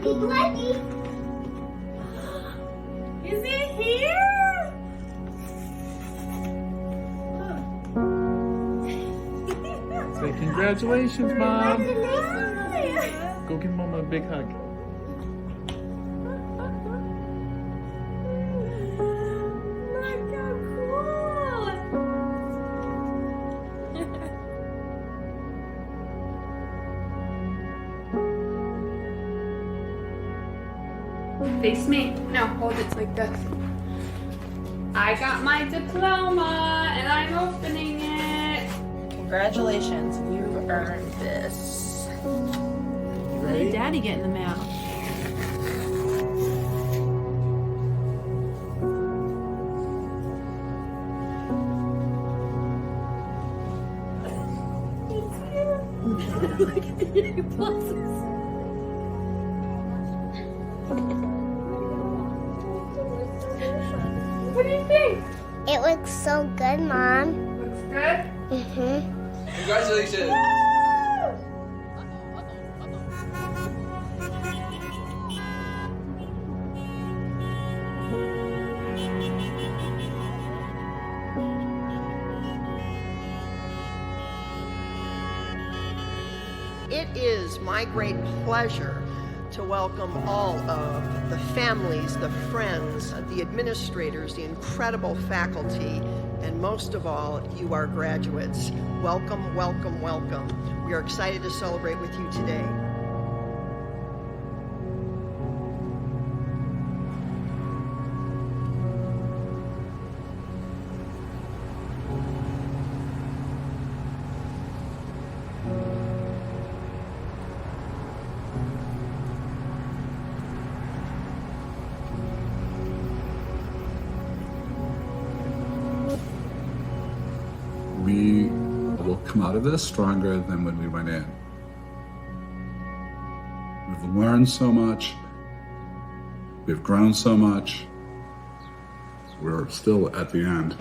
Is it here? Say congratulations, Mom. Congratulations. Go give Mama a big hug. Look how cool. Face me. No, hold it like this. I got my diploma and I'm opening it. Congratulations, you've earned this. What did Daddy get in the mail? Look at the pluses. What do you think? It looks so good, Mom. Looks good? Mm-hmm. Congratulations! It is my great pleasure to welcome all of the families, the friends, the administrators, the incredible faculty, and most of all, you, our graduates. Welcome, welcome, welcome. We are excited to celebrate with you today. We will come out of this stronger than when we went in. We've learned so much. We've grown so much. We're still, at the end,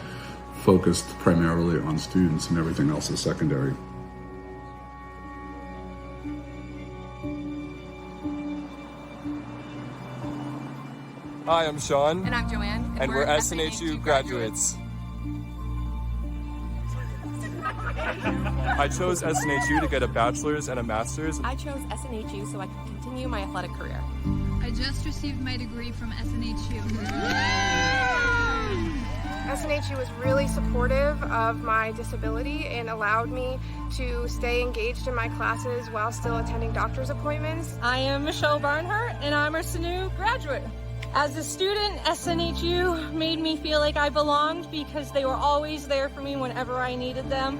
focused primarily on students, and everything else is secondary. Hi, I'm Sean. And I'm Joanne. And we're SNHU graduates. I chose SNHU to get a bachelor's and a master's. I chose SNHU so I could continue my athletic career. I just received my degree from SNHU. SNHU was really supportive of my disability and allowed me to stay engaged in my classes while still attending doctor's appointments. I am Michelle Barnhart and I'm a SNU graduate. As a student, SNHU made me feel like I belonged because they were always there for me whenever I needed them.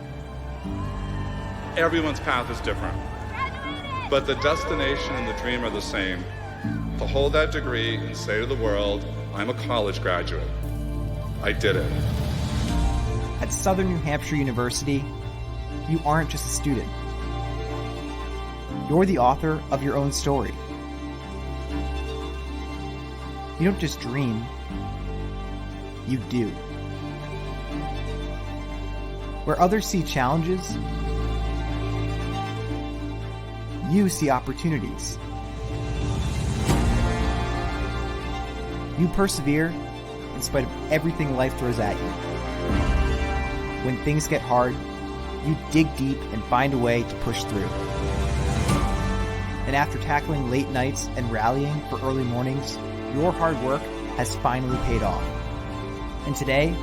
Everyone's path is different, but the destination and the dream are the same. To hold that degree and say to the world, I'm a college graduate. I did it. At Southern New Hampshire University, you aren't just a student. You're the author of your own story. You don't just dream, you do. Where others see challenges, you see opportunities. You persevere in spite of everything life throws at you. When things get hard, you dig deep and find a way to push through. And after tackling late nights and rallying for early mornings, your hard work has finally paid off. And today,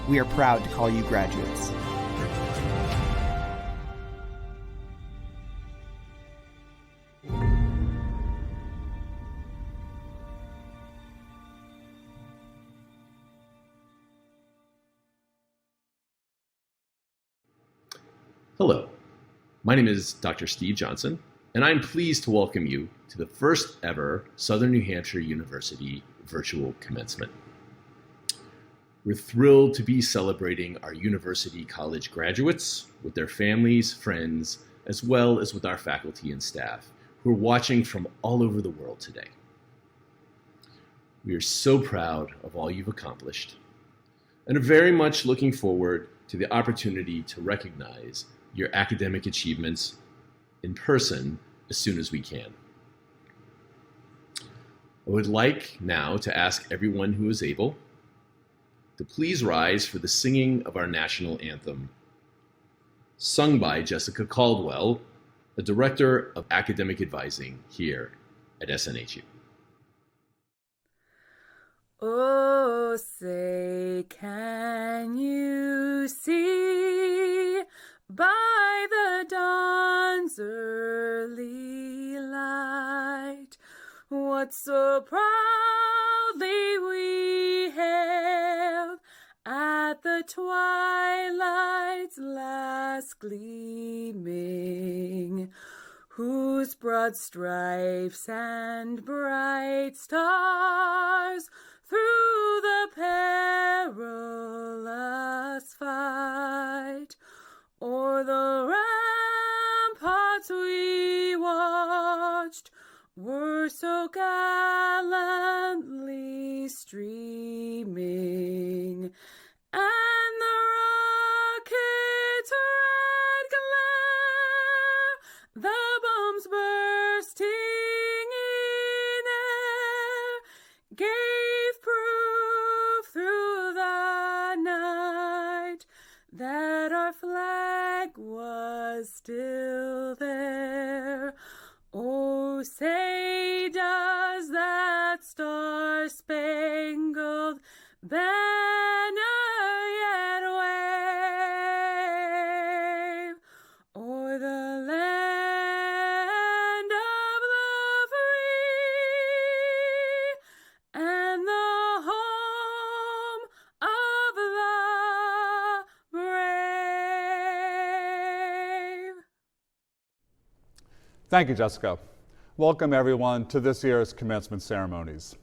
we are proud to call you graduates. Hello, my name is Dr. Steve Johnson, and I'm pleased to welcome you to the first ever Southern New Hampshire University virtual commencement. We're thrilled to be celebrating our university college graduates with their families, friends, as well as with our faculty and staff who are watching from all over the world today. We are so proud of all you've accomplished and are very much looking forward to the opportunity to recognize your academic achievements in person as soon as we can. I would like now to ask everyone who is able to please rise for the singing of our national anthem, sung by Jessica Caldwell, the Director of Academic Advising here at SNHU. Oh, say, can you see by the dawn's early light what so proudly we hailed at the twilight's last gleaming, whose broad stripes and bright stars through the perilous fight o'er the ramparts we watched were so gallantly streaming, and the rocket's red glare, the bombs bursting in air, gave proof through the night that our flag was still there. Oh, say does that star-spangled banner yet wave o'er the land of the free and the home of the brave? Thank you, Jessica. Welcome, everyone, to this year's commencement ceremonies.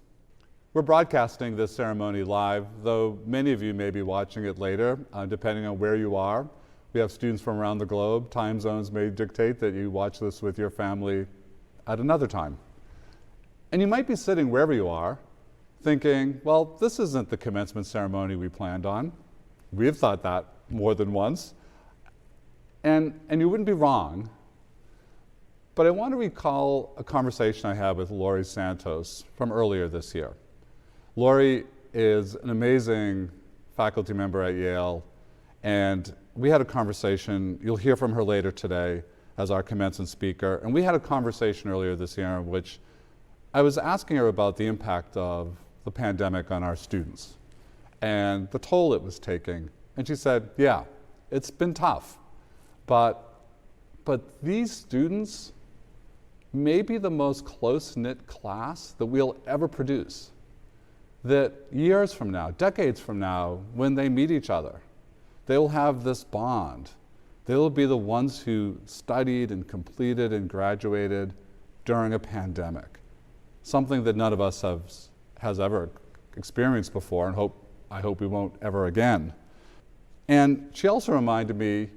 We're broadcasting this ceremony live, though many of you may be watching it later, depending on where you are. We have students from around the globe. Time zones may dictate that you watch this with your family at another time. And you might be sitting wherever you are, thinking, well, this isn't the commencement ceremony we planned on. We've thought that more than once. And you wouldn't be wrong. But I want to recall a conversation I had with Lori Santos from earlier this year. Lori is an amazing faculty member at Yale, and we had a conversation. You'll hear from her later today as our commencement speaker. And we had a conversation earlier this year in which I was asking her about the impact of the pandemic on our students and the toll it was taking. And she said, yeah, it's been tough, but these students may be the most close-knit class that we'll ever produce. That years from now, decades from now, when they meet each other, they will have this bond. They will be the ones who studied and completed and graduated during a pandemic, something that none of us has ever experienced before, and I hope we won't ever again. And she also reminded me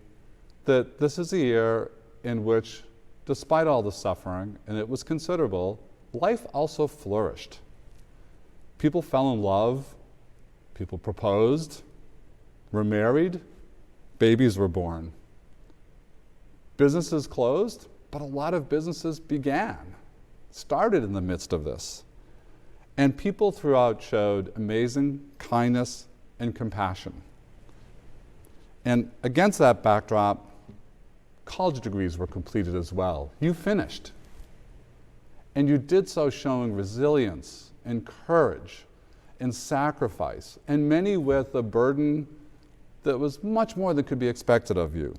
that this is a year in which, despite all the suffering, and it was considerable, life also flourished. People fell in love, people proposed, were married, babies were born. Businesses closed, but a lot of businesses started in the midst of this. And people throughout showed amazing kindness and compassion. And against that backdrop, college degrees were completed as well. You finished. And you did so showing resilience and courage and sacrifice, and many with a burden that was much more than could be expected of you.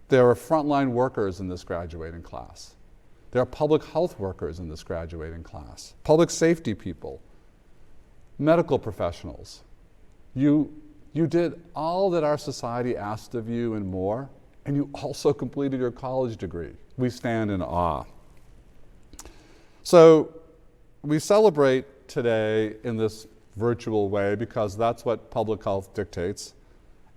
There are frontline workers in this graduating class. There are public health workers in this graduating class, public safety people, medical professionals. You did all that our society asked of you and more, and you also completed your college degree. We stand in awe. So we celebrate today in this virtual way because that's what public health dictates.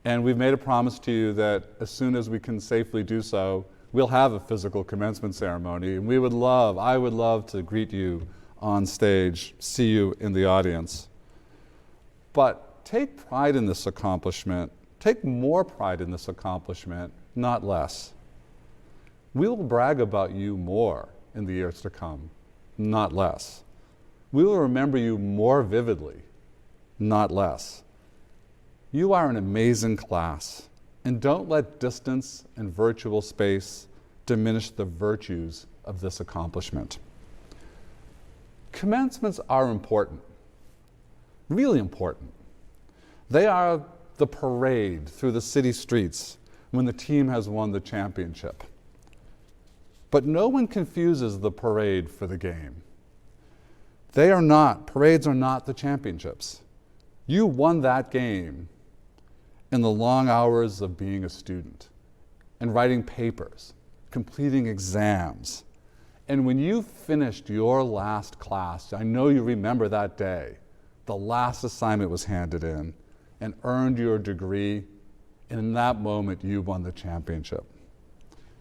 And we've made a promise to you that as soon as we can safely do so, we'll have a physical commencement ceremony. And I would love to greet you on stage, see you in the audience. But take pride in this accomplishment. Take more pride in this accomplishment, not less. We'll brag about you more in the years to come, not less. We will remember you more vividly, not less. You are an amazing class, and don't let distance and virtual space diminish the virtues of this accomplishment. Commencements are important, really important. They are the parade through the city streets when the team has won the championship. But no one confuses the parade for the game. Parades are not the championships. You won that game in the long hours of being a student and writing papers, completing exams. And when you finished your last class, I know you remember that day, the last assignment was handed in, and earned your degree, and in that moment you won the championship.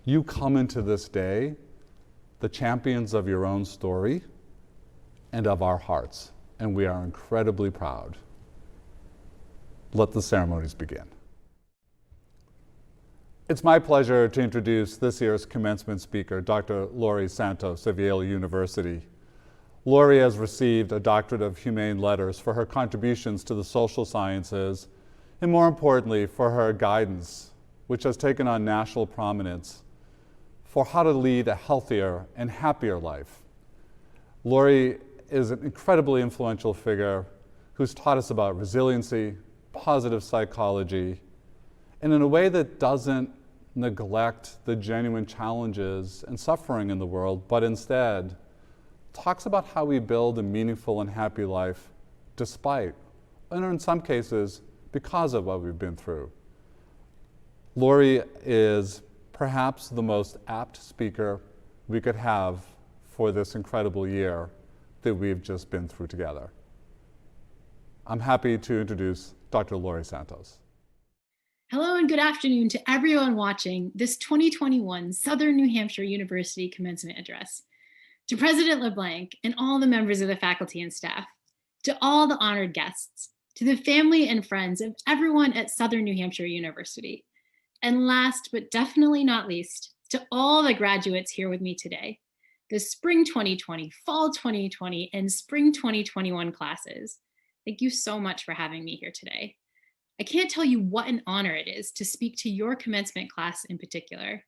You come into this day the champions of your own story and of our hearts, and we are incredibly proud. Let the ceremonies begin. It's my pleasure to introduce this year's commencement speaker, Dr. Lori Santos of Yale University. Lori has received a Doctorate of Humane Letters for her contributions to the social sciences, and more importantly, for her guidance, which has taken on national prominence, for how to lead a healthier and happier life. Lori is an incredibly influential figure who's taught us about resiliency, positive psychology, and in a way that doesn't neglect the genuine challenges and suffering in the world, but instead talks about how we build a meaningful and happy life despite, and in some cases, because of what we've been through. Lori is perhaps the most apt speaker we could have for this incredible year that we've just been through together. I'm happy to introduce Dr. Lori Santos. Hello and good afternoon to everyone watching this 2021 Southern New Hampshire University Commencement Address. To President LeBlanc and all the members of the faculty and staff, to all the honored guests, to the family and friends of everyone at Southern New Hampshire University, and last but definitely not least, to all the graduates here with me today, the Spring 2020, Fall 2020, and Spring 2021 classes. Thank you so much for having me here today. I can't tell you what an honor it is to speak to your commencement class in particular.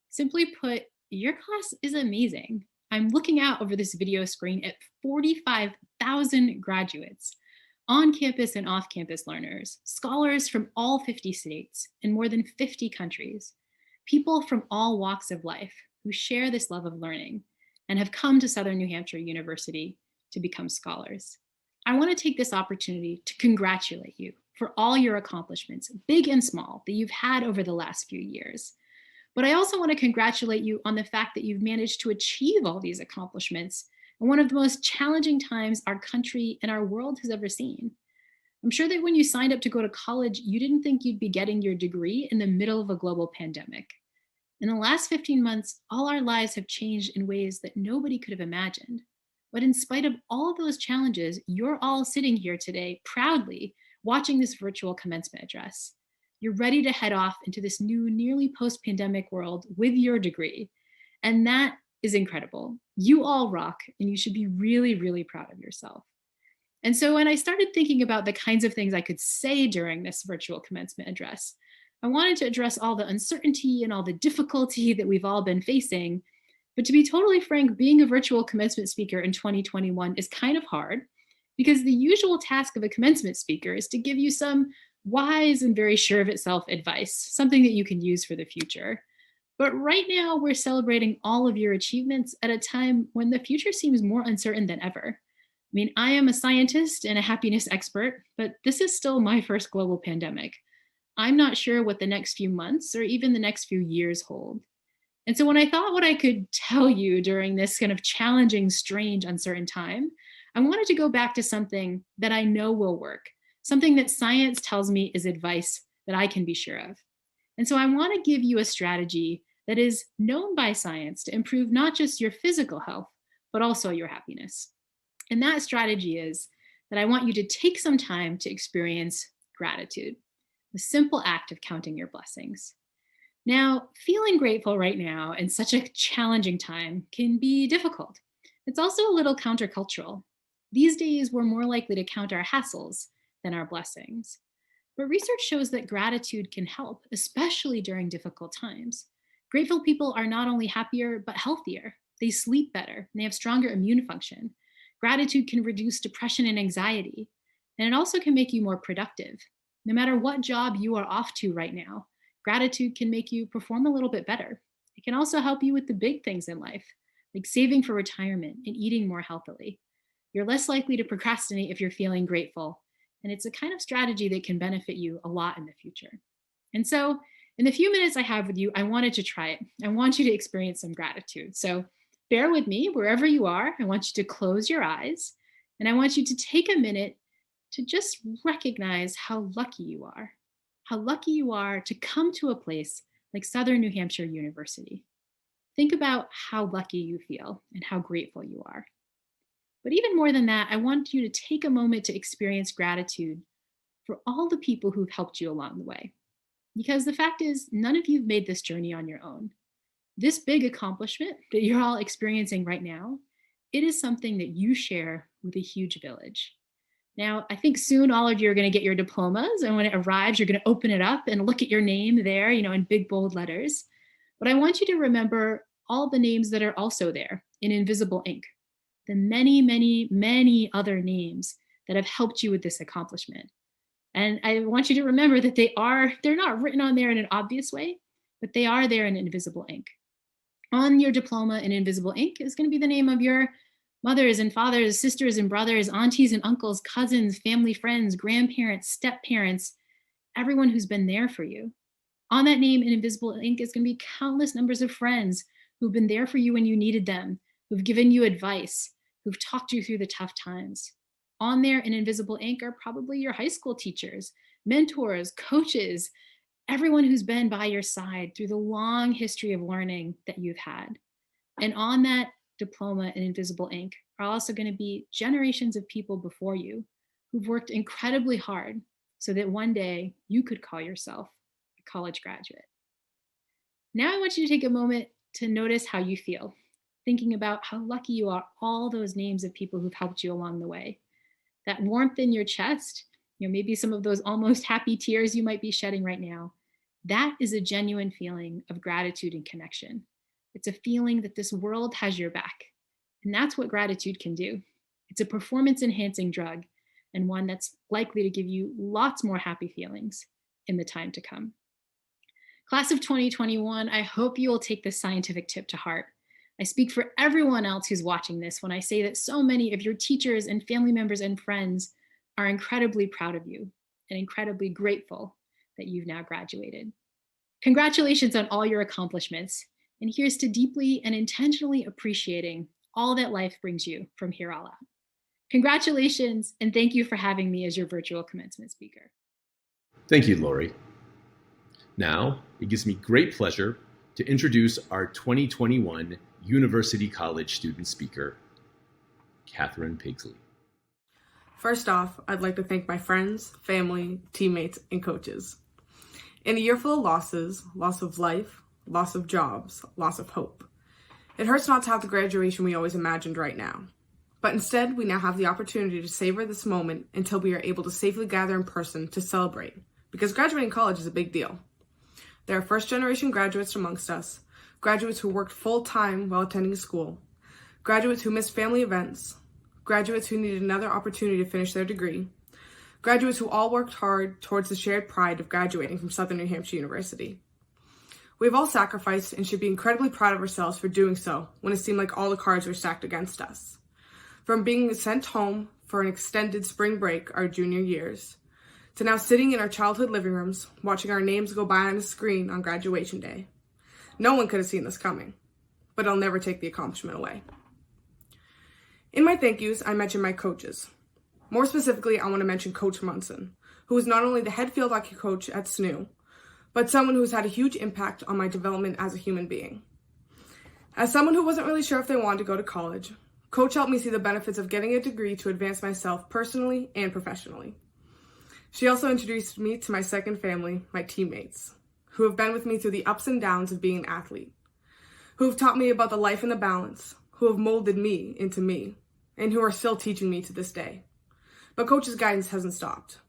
Simply put, your class is amazing. I'm looking out over this video screen at 45,000 graduates, on-campus and off-campus learners, scholars from all 50 states and more than 50 countries, people from all walks of life who share this love of learning and have come to Southern New Hampshire University to become scholars. I want to take this opportunity to congratulate you for all your accomplishments, big and small, that you've had over the last few years. But I also want to congratulate you on the fact that you've managed to achieve all these accomplishments in one of the most challenging times our country and our world has ever seen. I'm sure that when you signed up to go to college, you didn't think you'd be getting your degree in the middle of a global pandemic. In the last 15 months, all our lives have changed in ways that nobody could have imagined. But in spite of all of those challenges, you're all sitting here today proudly watching this virtual commencement address. You're ready to head off into this new, nearly post-pandemic world with your degree. And that is incredible. You all rock, and you should be really, really proud of yourself. And so when I started thinking about the kinds of things I could say during this virtual commencement address, I wanted to address all the uncertainty and all the difficulty that we've all been facing. But to be totally frank, being a virtual commencement speaker in 2021 is kind of hard, because the usual task of a commencement speaker is to give you some wise and very sure of itself advice, something that you can use for the future. But right now, we're celebrating all of your achievements at a time when the future seems more uncertain than ever. I mean, I am a scientist and a happiness expert, but this is still my first global pandemic. I'm not sure what the next few months or even the next few years hold. And so when I thought what I could tell you during this kind of challenging, strange, uncertain time, I wanted to go back to something that I know will work, something that science tells me is advice that I can be sure of. And so I want to give you a strategy that is known by science to improve not just your physical health, but also your happiness. And that strategy is that I want you to take some time to experience gratitude, the simple act of counting your blessings. Now, feeling grateful right now in such a challenging time can be difficult. It's also a little countercultural. These days, we're more likely to count our hassles than our blessings. But research shows that gratitude can help, especially during difficult times. Grateful people are not only happier, but healthier. They sleep better, and they have stronger immune function. Gratitude can reduce depression and anxiety, and it also can make you more productive. No matter what job you are off to right now, gratitude can make you perform a little bit better. It can also help you with the big things in life, like saving for retirement and eating more healthily. You're less likely to procrastinate if you're feeling grateful, and it's a kind of strategy that can benefit you a lot in the future. And so, in the few minutes I have with you, I wanted to try it. I want you to experience some gratitude. So, bear with me wherever you are. I want you to close your eyes, and I want you to take a minute to just recognize how lucky you are to come to a place like Southern New Hampshire University. Think about how lucky you feel and how grateful you are. But even more than that, I want you to take a moment to experience gratitude for all the people who've helped you along the way. Because the fact is, none of you've made this journey on your own. This big accomplishment that you're all experiencing right now, it is something that you share with a huge village. Now, I think soon all of you are going to get your diplomas, and when it arrives, you're going to open it up and look at your name there, in big bold letters. But I want you to remember all the names that are also there in invisible ink, the many, many, many other names that have helped you with this accomplishment. And I want you to remember that they're not written on there in an obvious way, but they are there in invisible ink. On your diploma in invisible ink is going to be the name of your mothers and fathers, sisters and brothers, aunties and uncles, cousins, family, friends, grandparents, step-parents, everyone who's been there for you. On that name in invisible ink is going to be countless numbers of friends who've been there for you when you needed them, who've given you advice, who've talked you through the tough times. On there in invisible ink are probably your high school teachers, mentors, coaches, everyone who's been by your side through the long history of learning that you've had. And on that diploma in invisible ink are also going to be generations of people before you who've worked incredibly hard so that one day you could call yourself a college graduate. Now I want you to take a moment to notice how you feel, thinking about how lucky you are, all those names of people who've helped you along the way. That warmth in your chest, maybe some of those almost happy tears you might be shedding right now, that is a genuine feeling of gratitude and connection. It's a feeling that this world has your back. And that's what gratitude can do. It's a performance-enhancing drug, and one that's likely to give you lots more happy feelings in the time to come. Class of 2021, I hope you will take this scientific tip to heart. I speak for everyone else who's watching this when I say that so many of your teachers and family members and friends are incredibly proud of you and incredibly grateful that you've now graduated. Congratulations on all your accomplishments. And here's to deeply and intentionally appreciating all that life brings you from here all out. Congratulations, and thank you for having me as your virtual commencement speaker. Thank you, Lori. Now, it gives me great pleasure to introduce our 2021 University College student speaker, Catherine Pigsley. First off, I'd like to thank my friends, family, teammates, and coaches. In a year full of losses, loss of life, loss of jobs, loss of hope, it hurts not to have the graduation we always imagined right now. But instead, we now have the opportunity to savor this moment until we are able to safely gather in person to celebrate, because graduating college is a big deal. There are first-generation graduates amongst us, graduates who worked full-time while attending school, graduates who missed family events, graduates who needed another opportunity to finish their degree, graduates who all worked hard towards the shared pride of graduating from Southern New Hampshire University. We have all sacrificed and should be incredibly proud of ourselves for doing so when it seemed like all the cards were stacked against us. From being sent home for an extended spring break our junior years, to now sitting in our childhood living rooms, watching our names go by on a screen on graduation day. No one could have seen this coming, but I'll never take the accomplishment away. In my thank yous, I mention my coaches. More specifically, I want to mention Coach Munson, who is not only the head field hockey coach at SNU, but someone who's had a huge impact on my development as a human being. As someone who wasn't really sure if they wanted to go to college, Coach helped me see the benefits of getting a degree to advance myself personally and professionally. She also introduced me to my second family, my teammates, who have been with me through the ups and downs of being an athlete, who have taught me about the life and the balance, who have molded me into me, and who are still teaching me to this day. But Coach's guidance hasn't stopped.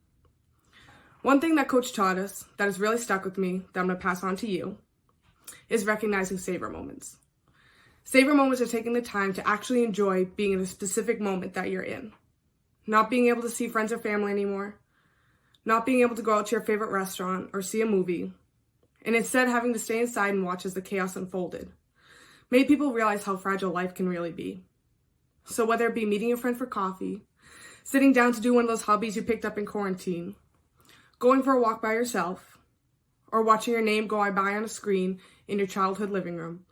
One thing that Coach taught us that has really stuck with me, that I'm going to pass on to you, is recognizing savor moments. Savor moments are taking the time to actually enjoy being in a specific moment that you're in. Not being able to see friends or family anymore, not being able to go out to your favorite restaurant or see a movie, and instead having to stay inside and watch as the chaos unfolded, made people realize how fragile life can really be. So whether it be meeting a friend for coffee, sitting down to do one of those hobbies you picked up in quarantine, going for a walk by yourself, or watching your name go by on a screen in your childhood living room,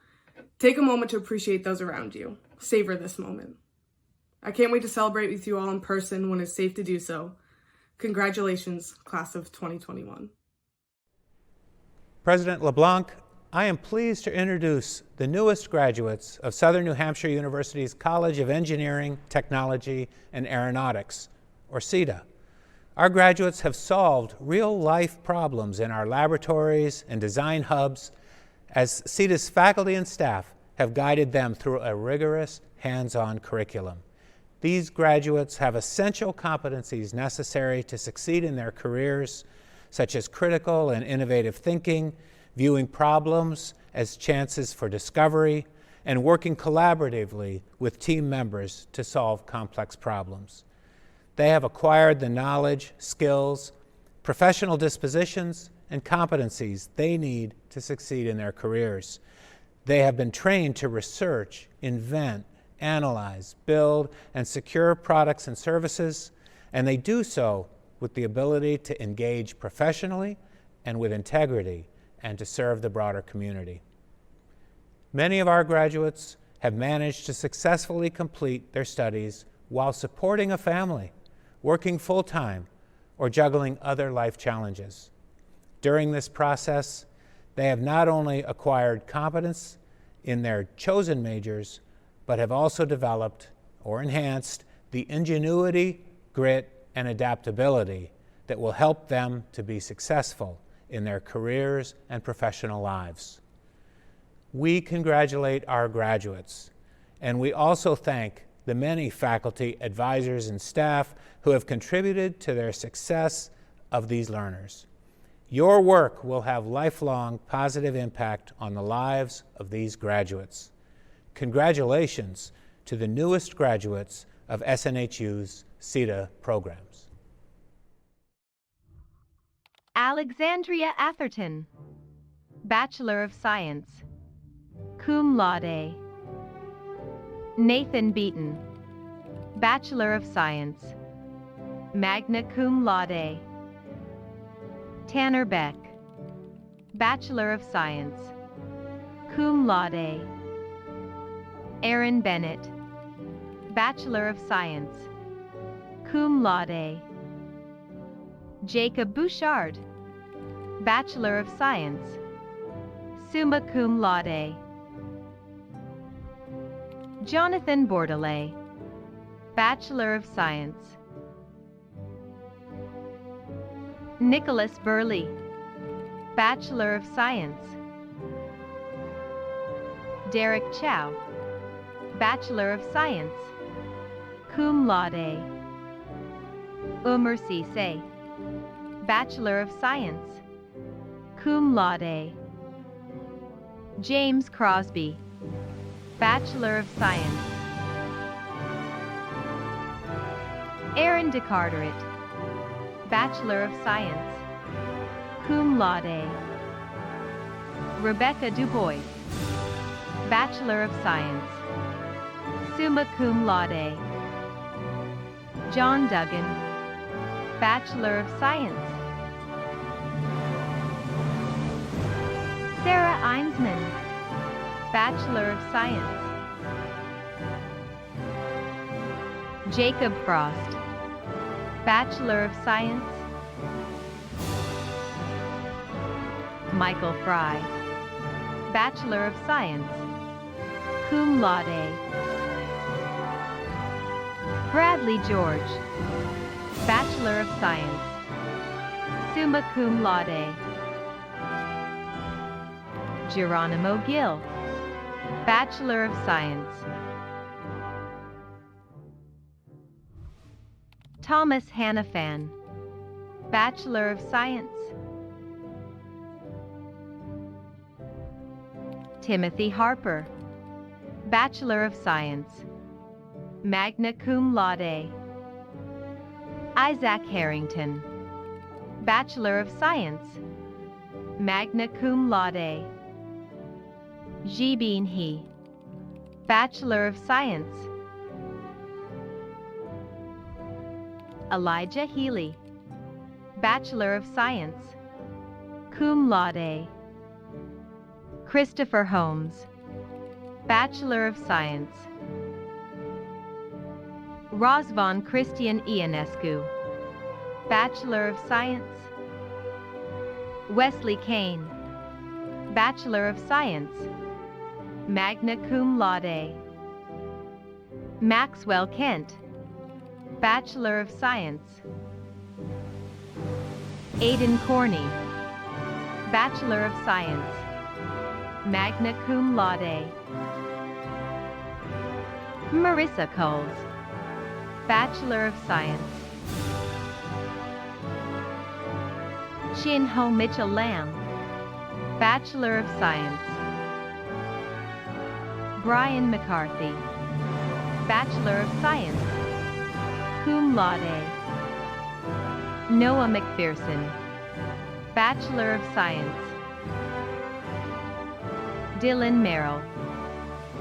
take a moment to appreciate those around you. Savor this moment. I can't wait to celebrate with you all in person when it's safe to do so. Congratulations, class of 2021. President LeBlanc, I am pleased to introduce the newest graduates of Southern New Hampshire University's College of Engineering, Technology, and Aeronautics, or CETA. Our graduates have solved real-life problems in our laboratories and design hubs as CETA's faculty and staff have guided them through a rigorous, hands-on curriculum. These graduates have essential competencies necessary to succeed in their careers, such as critical and innovative thinking, viewing problems as chances for discovery, and working collaboratively with team members to solve complex problems. They have acquired the knowledge, skills, professional dispositions, and competencies they need to succeed in their careers. They have been trained to research, invent, analyze, build, and secure products and services, and they do so with the ability to engage professionally and with integrity and to serve the broader community. Many of our graduates have managed to successfully complete their studies while supporting a family, working full-time, or juggling other life challenges. During this process, they have not only acquired competence in their chosen majors, but have also developed or enhanced the ingenuity, grit, and adaptability that will help them to be successful in their careers and professional lives. We congratulate our graduates, and we also thank the many faculty, advisors, and staff who have contributed to their success of these learners. Your work will have lifelong positive impact on the lives of these graduates. Congratulations to the newest graduates of SNHU's CETA programs. Alexandria Atherton, Bachelor of Science, cum laude. Nathan Beaton, Bachelor of Science, magna cum laude. Tanner Beck, Bachelor of Science, cum laude. Aaron Bennett, Bachelor of Science, cum laude. Jacob Bouchard, Bachelor of Science, summa cum laude. Jonathan Bordelais, Bachelor of Science. Nicholas Burley, Bachelor of Science. Derek Chow, Bachelor of Science, cum laude. Umar Cisse, Bachelor of Science, cum laude. James Crosby, Bachelor of Science. Aaron DeCarteret, Bachelor of Science, cum laude. Rebecca Dubois, Bachelor of Science, summa cum laude. John Duggan, Bachelor of Science. Sarah Einsman, Bachelor of Science. Jacob Frost, Bachelor of Science. Michael Fry, Bachelor of Science, cum laude. Bradley George, Bachelor of Science, summa cum laude. Geronimo Gill, Bachelor of Science. Thomas Hannafan, Bachelor of Science. Timothy Harper, Bachelor of Science, magna cum laude. Isaac Harrington, Bachelor of Science, magna cum laude. Jibin He, Bachelor of Science. Elijah Healy, Bachelor of Science, cum laude. Christopher Holmes, Bachelor of Science. Razvan Christian Ionescu, Bachelor of Science. Wesley Kane, Bachelor of Science, magna cum laude. Maxwell Kent, Bachelor of Science. Aidan Corney, Bachelor of Science, magna cum laude. Marissa Coles, Bachelor of Science. Chin Ho Mitchell Lamb, Bachelor of Science. Brian McCarthy, Bachelor of Science, cum laude. Noah McPherson, Bachelor of Science. Dylan Merrill,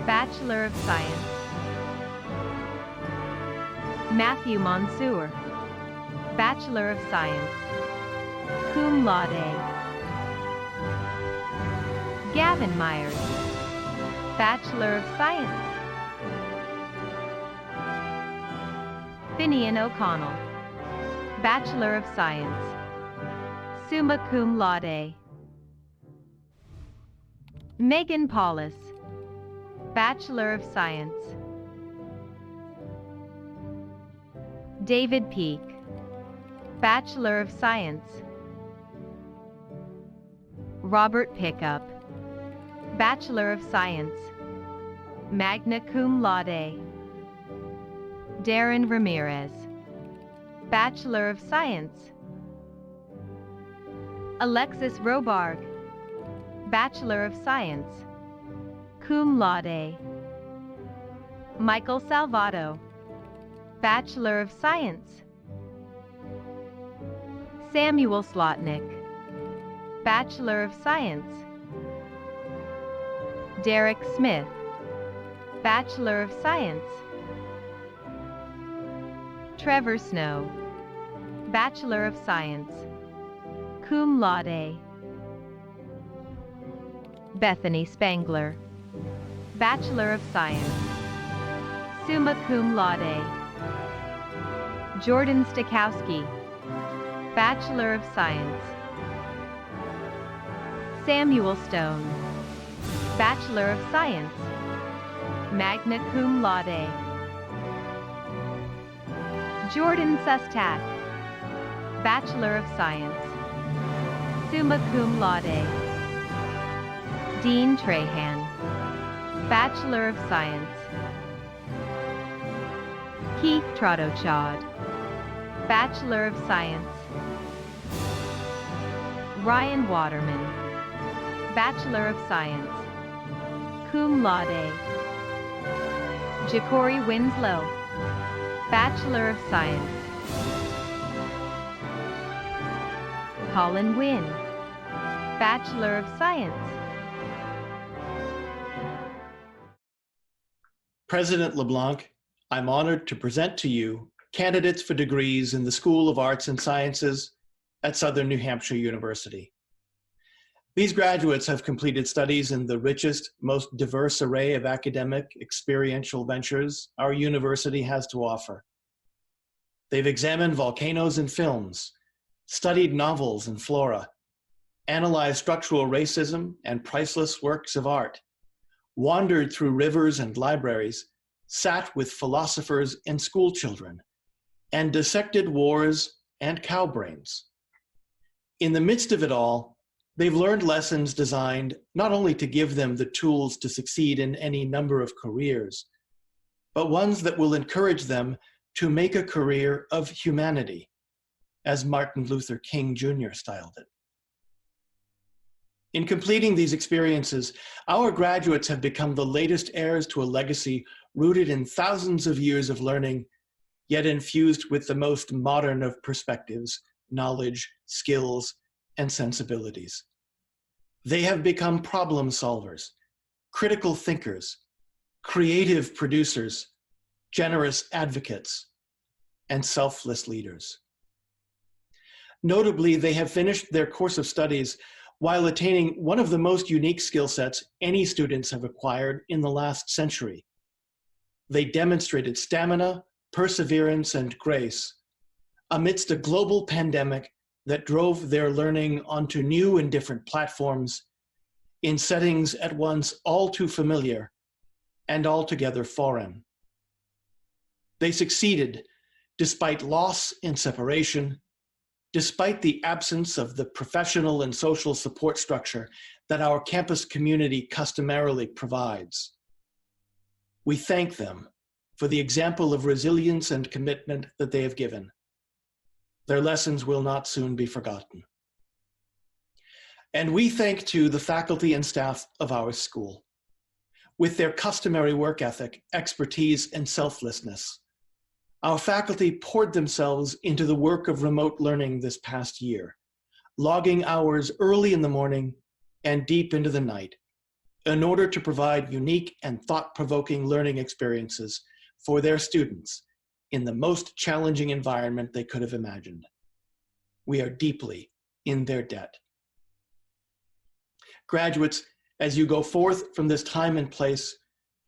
Bachelor of Science. Matthew Mansour, Bachelor of Science, cum laude. Gavin Myers, Bachelor of Science. Finian O'Connell, Bachelor of Science, summa cum laude. Megan Paulus, Bachelor of Science. David Peake, Bachelor of Science. Robert Pickup, Bachelor of Science, magna cum laude. Darren Ramirez, Bachelor of Science. Alexis Robarg, Bachelor of Science, cum laude. Michael Salvato, Bachelor of Science. Samuel Slotnick, Bachelor of Science. Derek Smith, Bachelor of Science. Trevor Snow, Bachelor of Science, cum laude. Bethany Spangler, Bachelor of Science, summa cum laude. Jordan Stakowski, Bachelor of Science. Samuel Stone, Bachelor of Science, magna cum laude. Jordan Sustak, Bachelor of Science, summa cum laude. Dean Trahan, Bachelor of Science. Keith Trottochad, Bachelor of Science. Ryan Waterman, Bachelor of Science, cum laude. Ja'Cory Winslow, Bachelor of Science. Colin Wynn, Bachelor of Science. President LeBlanc, I'm honored to present to you candidates for degrees in the School of Arts and Sciences at Southern New Hampshire University. These graduates have completed studies in the richest, most diverse array of academic experiential ventures our university has to offer. They've examined volcanoes and films, studied novels and flora, analyzed structural racism and priceless works of art, wandered through rivers and libraries, sat with philosophers and school children, and dissected wars and cow brains. In the midst of it all, they've learned lessons designed not only to give them the tools to succeed in any number of careers, but ones that will encourage them to make a career of humanity, as Martin Luther King Jr. styled it. In completing these experiences, our graduates have become the latest heirs to a legacy rooted in thousands of years of learning, yet infused with the most modern of perspectives, knowledge, skills, and sensibilities. They have become problem solvers, critical thinkers, creative producers, generous advocates, and selfless leaders. Notably, they have finished their course of studies while attaining one of the most unique skill sets any students have acquired in the last century. They demonstrated stamina, perseverance, and grace amidst a global pandemic that drove their learning onto new and different platforms in settings at once all too familiar and altogether foreign. They succeeded despite loss and separation, despite the absence of the professional and social support structure that our campus community customarily provides. We thank them for the example of resilience and commitment that they have given. Their lessons will not soon be forgotten. And we thank too the faculty and staff of our school. With their customary work ethic, expertise, and selflessness, our faculty poured themselves into the work of remote learning this past year, logging hours early in the morning and deep into the night in order to provide unique and thought-provoking learning experiences for their students in the most challenging environment they could have imagined. We are deeply in their debt. Graduates, as you go forth from this time and place,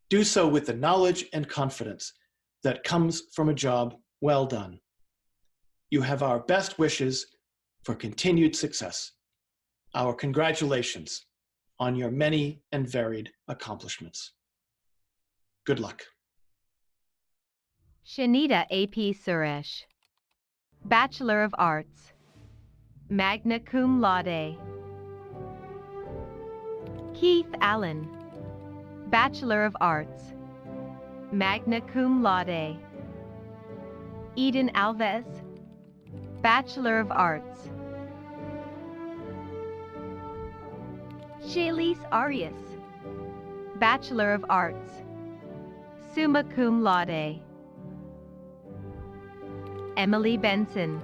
do so with the knowledge and confidence that comes from a job well done. You have our best wishes for continued success. Our congratulations on your many and varied accomplishments. Good luck. Shanita A.P. Suresh, Bachelor of Arts, magna cum laude. Keith Allen, Bachelor of Arts, magna cum laude. Eden Alves, Bachelor of Arts. Shaylise Arias, Bachelor of Arts, summa cum laude. Emily Benson,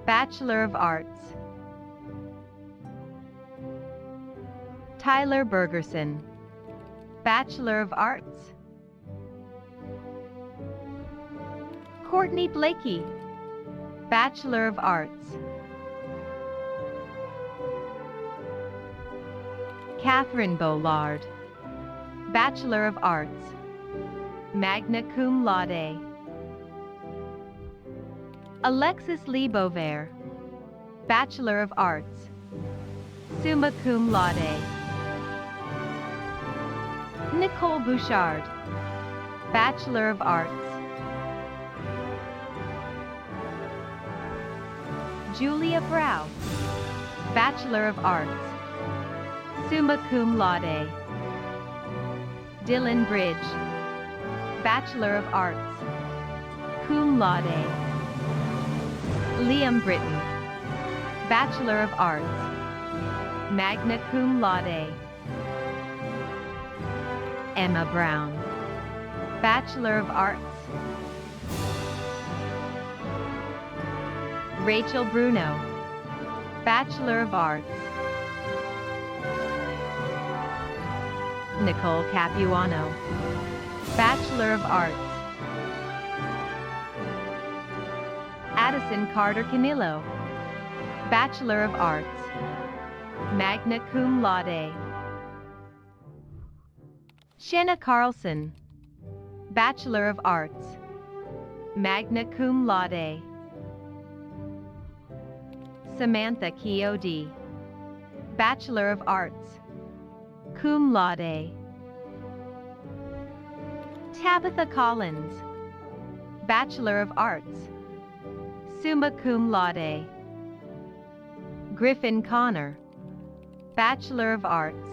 Bachelor of Arts. Tyler Bergerson, Bachelor of Arts. Courtney Blakey, Bachelor of Arts. Catherine Bollard, Bachelor of Arts, magna cum laude. Alexis Lee Beauvert, Bachelor of Arts, summa cum laude. Nicole Bouchard, Bachelor of Arts. Julia Brow, Bachelor of Arts, summa cum laude. Dylan Bridge, Bachelor of Arts, cum laude. Liam Britton, Bachelor of Arts, magna cum laude. Emma Brown, Bachelor of Arts. Rachel Bruno, Bachelor of Arts. Nicole Capuano, Bachelor of Arts. Addison Carter Canillo, Bachelor of Arts, magna cum laude. Shanna Carlson, Bachelor of Arts, magna cum laude. Samantha Kiyodi, Bachelor of Arts, cum laude. Tabitha Collins, Bachelor of Arts, summa cum laude. Griffin Connor, Bachelor of Arts.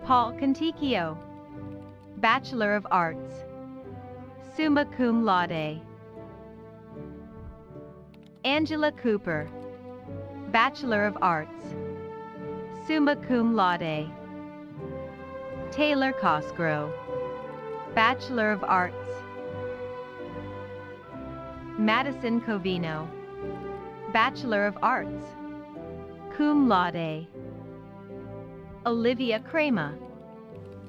Paul Conticchio, Bachelor of Arts, summa cum laude. Angela Cooper, Bachelor of Arts, summa cum laude. Taylor Cosgrove, Bachelor of Arts. Madison Covino, Bachelor of Arts, cum laude. Olivia Crema,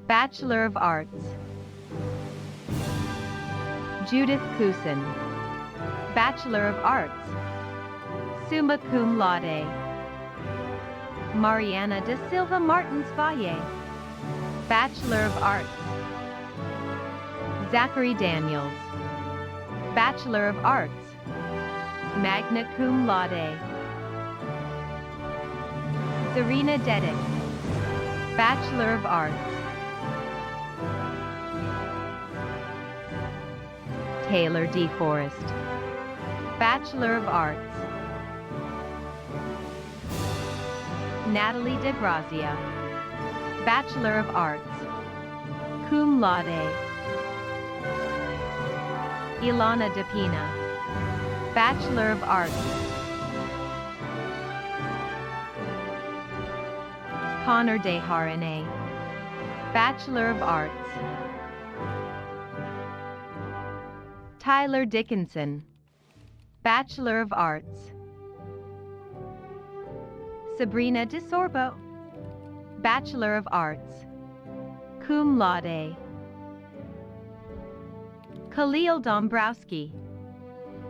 Bachelor of Arts. Judith Kusin, Bachelor of Arts, summa cum laude. Mariana da Silva Martins Valle, Bachelor of Arts. Zachary Daniels, Bachelor of Arts, magna cum laude. Serena Dedick, Bachelor of Arts. Taylor D. Forrest, Bachelor of Arts. Natalie DeGrazia, Bachelor of Arts, cum laude. Ilana DePina, Bachelor of Arts. Connor De Harane, Bachelor of Arts. Tyler Dickinson, Bachelor of Arts. Sabrina DeSorbo, Bachelor of Arts, cum laude. Khalil Dombrowski,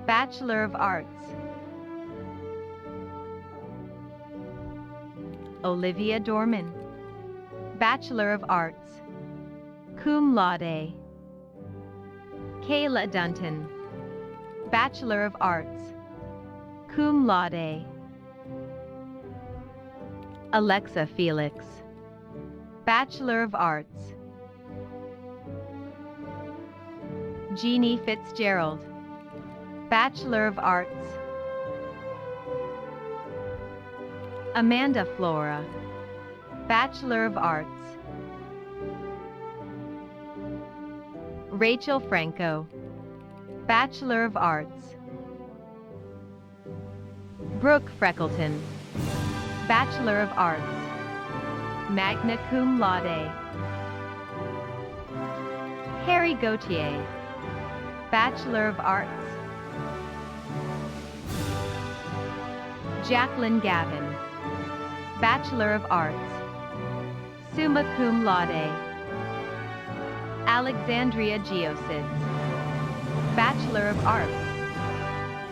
Bachelor of Arts. Olivia Dorman, Bachelor of Arts, cum laude. Kayla Dunton, Bachelor of Arts, cum laude. Alexa Felix, Bachelor of Arts. Jeannie Fitzgerald, Bachelor of Arts. Amanda Flora, Bachelor of Arts. Rachel Franco, Bachelor of Arts. Brooke Freckleton, Bachelor of Arts, magna cum laude. Harry Gauthier, Bachelor of Arts. Jacqueline Gavin, Bachelor of Arts, summa cum laude. Alexandria Geosids, Bachelor of Arts,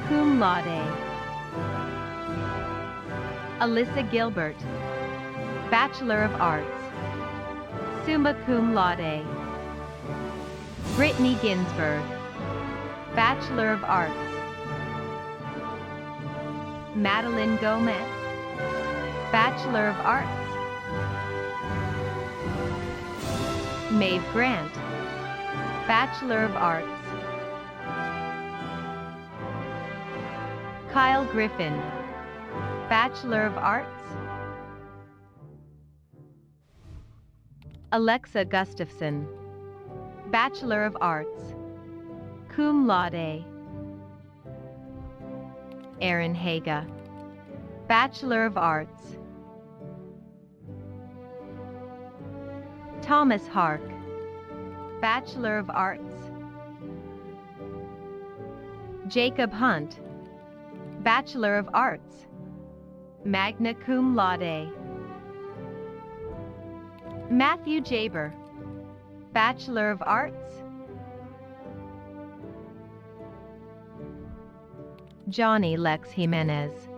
cum laude. Alyssa Gilbert, Bachelor of Arts, summa cum laude. Brittany Ginsburg, Bachelor of Arts. Madeline Gomez, Bachelor of Arts. Maeve Grant, Bachelor of Arts. Kyle Griffin, Bachelor of Arts. Alexa Gustafson, Bachelor of Arts, cum laude. Aaron Haga, Bachelor of Arts. Thomas Hark, Bachelor of Arts. Jacob Hunt, Bachelor of Arts, magna cum laude. Matthew Jaber, Bachelor of Arts. Johnny Lex Jimenez,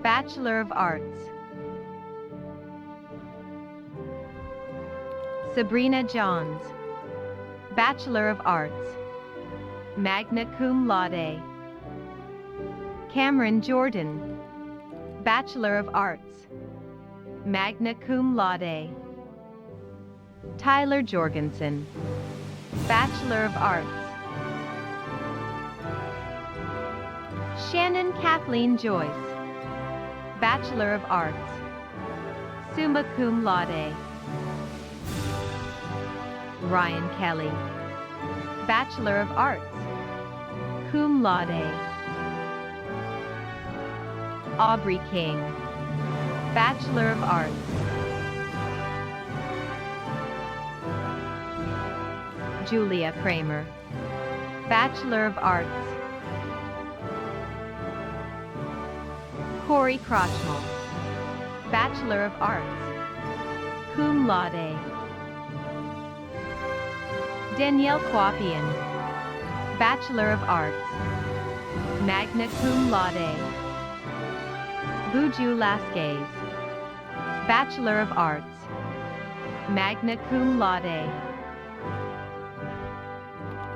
Bachelor of Arts. Sabrina Johns, Bachelor of Arts, magna cum laude. Cameron Jordan, Bachelor of Arts, magna cum laude. Tyler Jorgensen, Bachelor of Arts. Shannon Kathleen Joyce, Bachelor of Arts, summa cum laude. Ryan Kelly, Bachelor of Arts, cum laude. Aubrey King, Bachelor of Arts. Julia Kramer, Bachelor of Arts. Corey Krochmal, Bachelor of Arts, cum laude. Danielle Quapian, Bachelor of Arts, magna cum laude. Buju Lasquez, Bachelor of Arts, magna cum laude.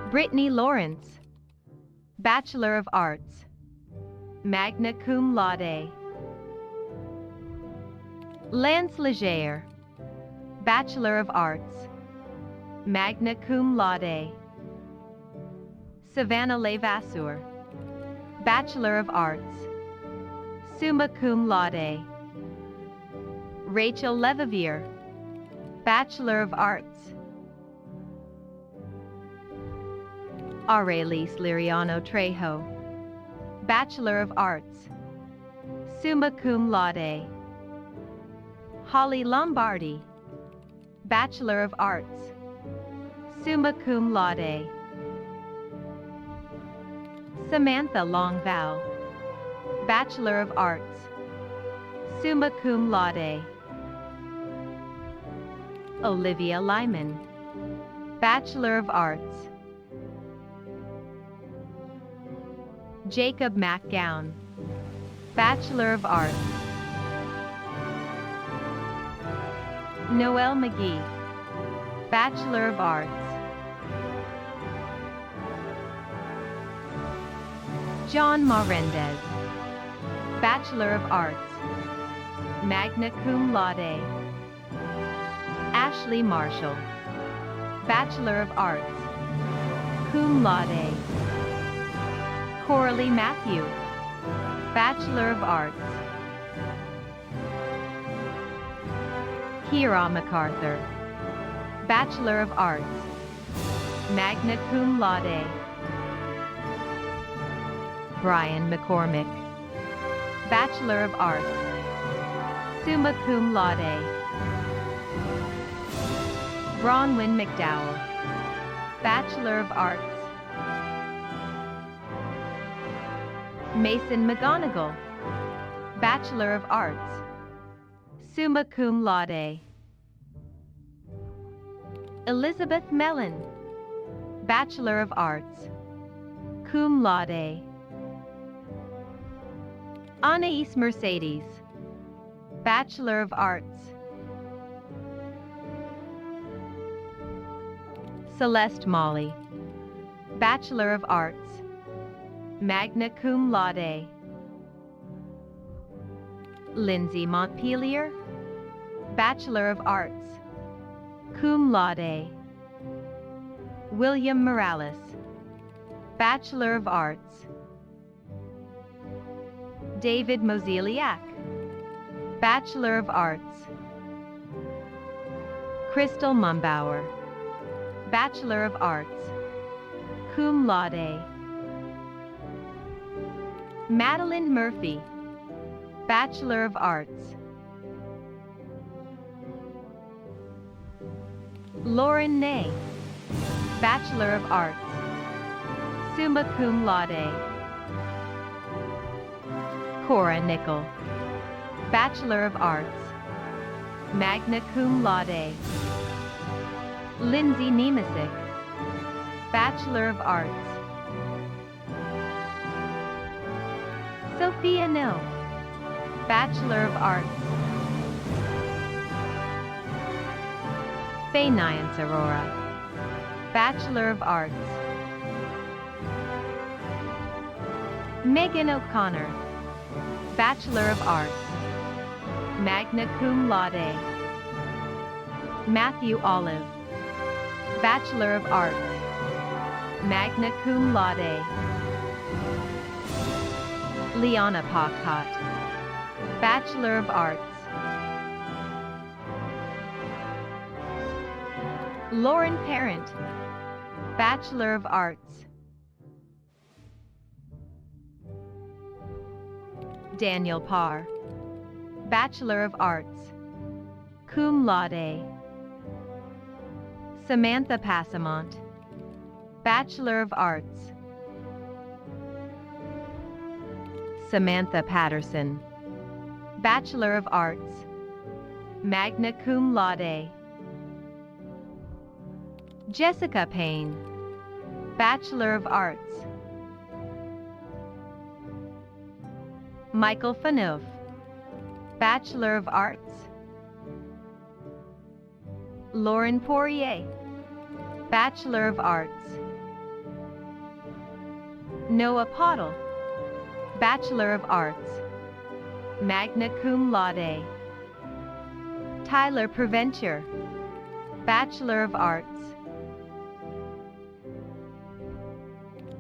Brittany Lawrence, Bachelor of Arts, magna cum laude. Lance Leger, Bachelor of Arts, magna cum laude. Savannah Levasseur, Bachelor of Arts, summa cum laude. Rachel Levivere, Bachelor of Arts. Aurelice Liriano Trejo, Bachelor of Arts, summa cum laude. Holly Lombardi, Bachelor of Arts, summa cum laude. Samantha Longval, Bachelor of Arts, summa cum laude. Olivia Lyman, Bachelor of Arts. Jacob McGowan, Bachelor of Arts. Noelle McGee, Bachelor of Arts. John Marendez, Bachelor of Arts, magna cum laude. Ashley Marshall, Bachelor of Arts, cum laude. Coralie Matthew, Bachelor of Arts. Kira MacArthur, Bachelor of Arts, magna cum laude. Brian McCormick, Bachelor of Arts, summa cum laude. Bronwyn McDowell, Bachelor of Arts. Mason McGonigal, Bachelor of Arts, summa cum laude. Elizabeth Mellon, Bachelor of Arts, cum laude. Anais Mercedes, Bachelor of Arts. Celeste Molly, Bachelor of Arts, magna cum laude. Lindsay Montpelier, Bachelor of Arts, cum laude. William Morales, Bachelor of Arts. David Mozeliak, Bachelor of Arts. Crystal Mumbauer, Bachelor of Arts, cum laude. Madeline Murphy, Bachelor of Arts. Lauren Ney, Bachelor of Arts, summa cum laude. Cora Nickel, Bachelor of Arts, magna cum laude. Lindsay Nemesic, Bachelor of Arts. Sophia Nill, Bachelor of Arts. Faye Nyans Aurora, Bachelor of Arts. Megan O'Connor, Bachelor of Arts, magna cum laude. Matthew Olive, Bachelor of Arts, magna cum laude. Liana Pockhott, Bachelor of Arts. Lauren Parent, Bachelor of Arts. Daniel Parr, Bachelor of Arts, cum laude. Samantha Passamont, Bachelor of Arts. Samantha Patterson, Bachelor of Arts, magna cum laude. Jessica Payne, Bachelor of Arts. Michael Fanouf, Bachelor of Arts. Lauren Poirier, Bachelor of Arts. Noah Pottle, Bachelor of Arts, magna cum laude. Tyler Preventure, Bachelor of Arts.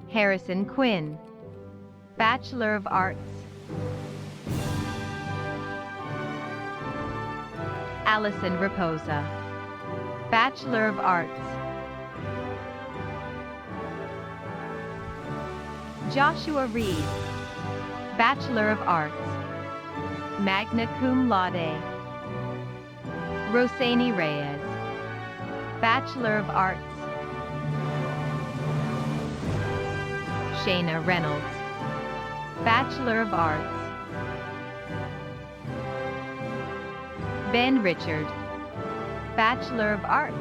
Harrison Quinn, Bachelor of Arts. Allison Raposa, Bachelor of Arts. Joshua Reed, Bachelor of Arts, magna cum laude. Rosani Reyes, Bachelor of Arts. Shayna Reynolds, Bachelor of Arts. Ben Richard, Bachelor of Arts.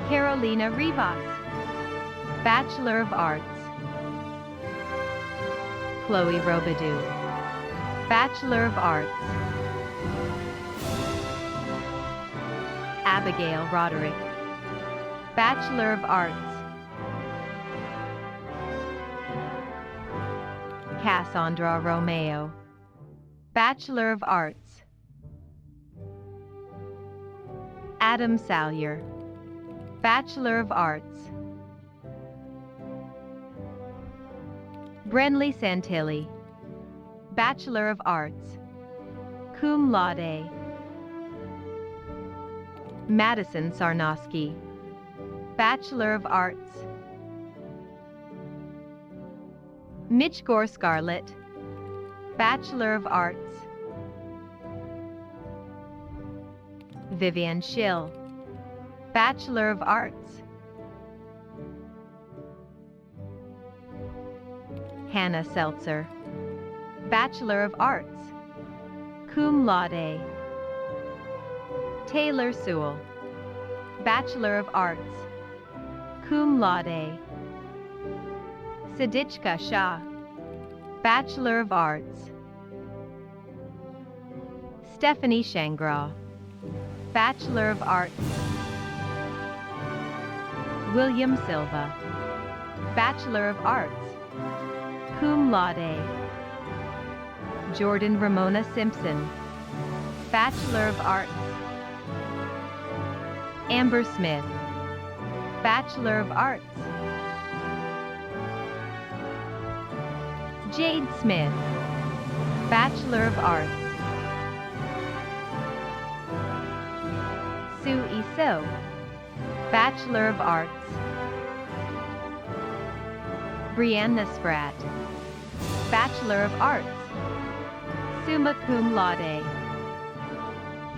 Carolina Rivas, Bachelor of Arts. Chloe Robidoux, Bachelor of Arts. Abigail Roderick, Bachelor of Arts. Cassandra Romeo, Bachelor of Arts. Adam Salyer, Bachelor of Arts. Brenly Santilli, Bachelor of Arts, cum laude. Madison Sarnosky, Bachelor of Arts. Mitch Gore Scarlett, Bachelor of Arts. Vivian Schill, Bachelor of Arts. Hannah Seltzer, Bachelor of Arts, cum laude. Taylor Sewell, Bachelor of Arts, cum laude. Sadichka Shah, Bachelor of Arts. Stephanie Shangraw, Bachelor of Arts. William Silva, Bachelor of Arts, cum laude. Jordan Ramona Simpson, Bachelor of Arts. Amber Smith, Bachelor of Arts. Jade Smith, Bachelor of Arts. Sue Isso, Bachelor of Arts. Brianna Spratt, Bachelor of Arts, summa cum laude.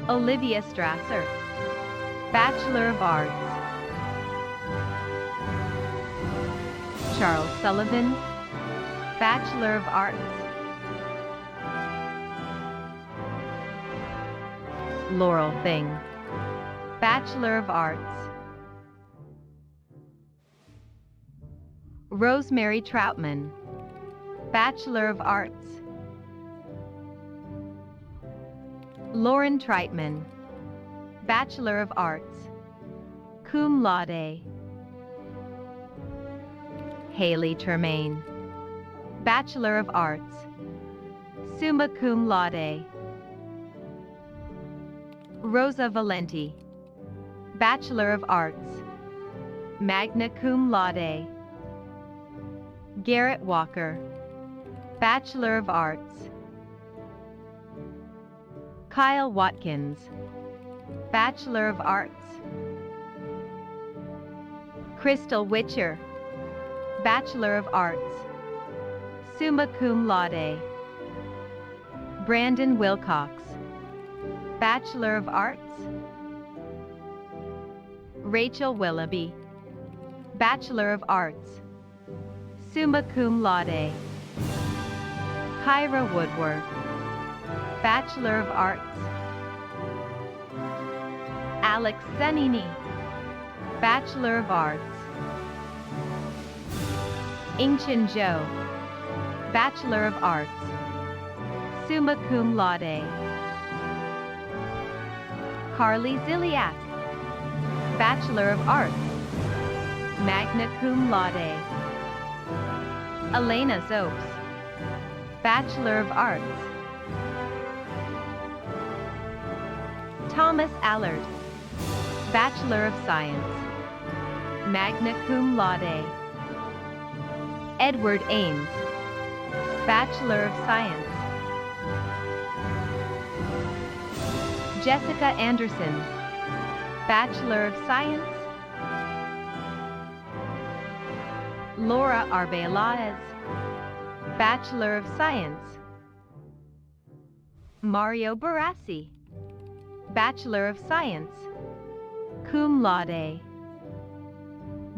Olivia Strasser, Bachelor of Arts. Charles Sullivan, Bachelor of Arts. Laurel Thing, Bachelor of Arts. Rosemary Troutman, Bachelor of Arts. Lauren Treitman, Bachelor of Arts, cum laude. Haley Tremaine, Bachelor of Arts, summa cum laude. Rosa Valenti, Bachelor of Arts, magna cum laude. Garrett Walker, Bachelor of Arts. Kyle Watkins, Bachelor of Arts. Crystal Witcher, Bachelor of Arts, summa cum laude. Brandon Wilcox, Bachelor of Arts. Rachel Willoughby, Bachelor of Arts, summa cum laude. Kyra Woodworth, Bachelor of Arts. Alex Zenini, Bachelor of Arts. Ingchen Zhou, Bachelor of Arts, summa cum laude. Carly Ziliak, Bachelor of Arts, magna cum laude. Elena Zopes, Bachelor of Arts. Thomas Allard, Bachelor of Science, magna cum laude. Edward Ames, Bachelor of Science. Jessica Anderson, Bachelor of Science. Laura Arbeláez, Bachelor of Science. Mario Barassi, Bachelor of Science, cum laude.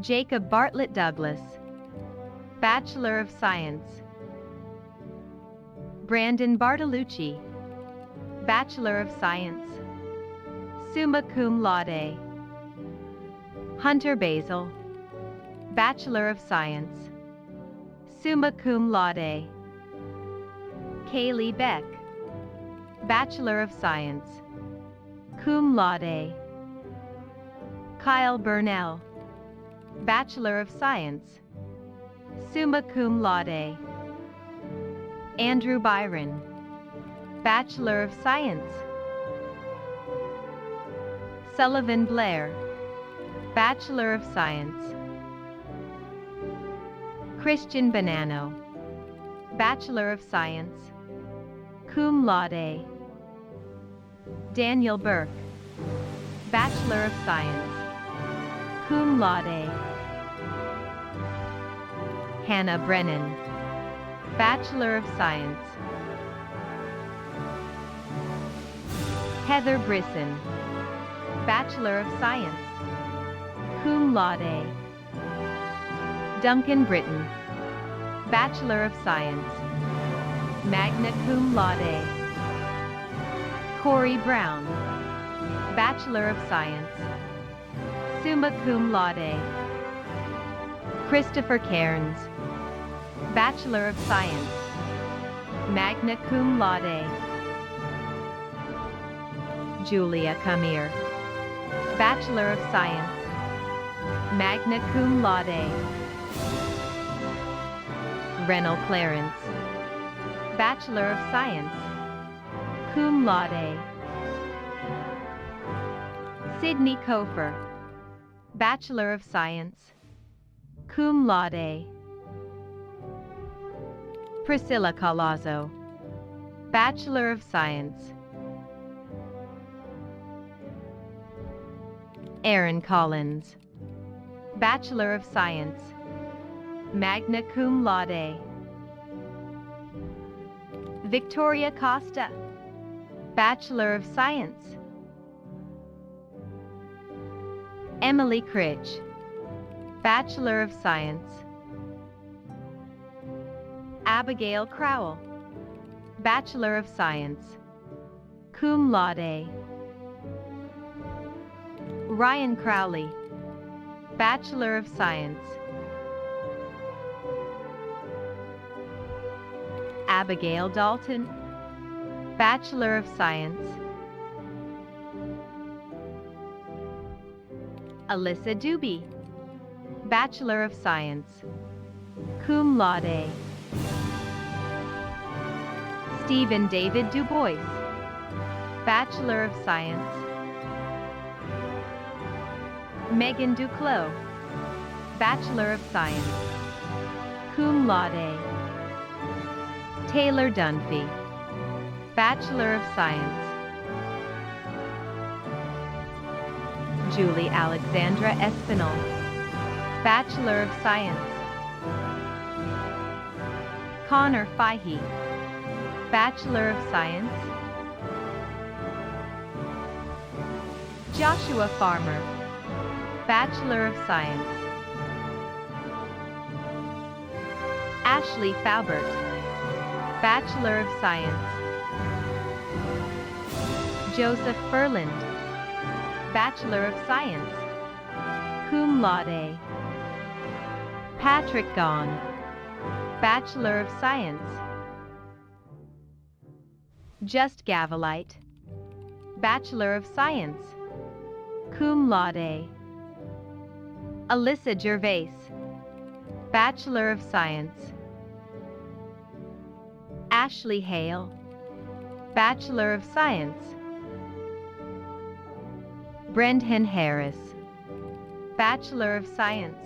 Jacob Bartlett Douglas, Bachelor of Science. Brandon Bartolucci, Bachelor of Science, summa cum laude. Hunter Basil, Bachelor of Science, summa cum laude. Kaylee Beck, Bachelor of Science, cum laude. Kyle Burnell, Bachelor of Science, summa cum laude. Andrew Byron, Bachelor of Science. Sullivan Blair, Bachelor of Science. Christian Bonanno, Bachelor of Science, cum laude. Daniel Burke, Bachelor of Science, cum laude. Hannah Brennan, Bachelor of Science. Heather Brisson, Bachelor of Science, cum laude. Duncan Britton, Bachelor of Science, magna cum laude. Corey Brown, Bachelor of Science, summa cum laude. Christopher Cairns, Bachelor of Science, magna cum laude. Julia Camir, Bachelor of Science, magna cum laude. Rennell Clarence, Bachelor of Science, cum laude. Sydney Kofer, Bachelor of Science, cum laude. Priscilla Colazzo, Bachelor of Science. Aaron Collins, Bachelor of Science, magna cum laude. Victoria Costa, Bachelor of Science. Emily Critch, Bachelor of Science. Abigail Crowell, Bachelor of Science, cum laude. Ryan Crowley, Bachelor of Science. Abigail Dalton, Bachelor of Science. Alyssa Doobie, Bachelor of Science, cum laude. Stephen David Dubois, Bachelor of Science. Megan Duclos, Bachelor of Science, cum laude. Taylor Dunphy, Bachelor of Science. Julie Alexandra Espinal, Bachelor of Science. Connor Fahey, Bachelor of Science. Joshua Farmer, Bachelor of Science. Ashley Faubert, Bachelor of Science. Joseph Furland, Bachelor of Science, cum laude. Patrick Gaughan, Bachelor of Science. Just Gavelite, Bachelor of Science, cum laude. Alyssa Gervais, Bachelor of Science. Ashley Hale, Bachelor of Science. Brendan Harris, Bachelor of Science.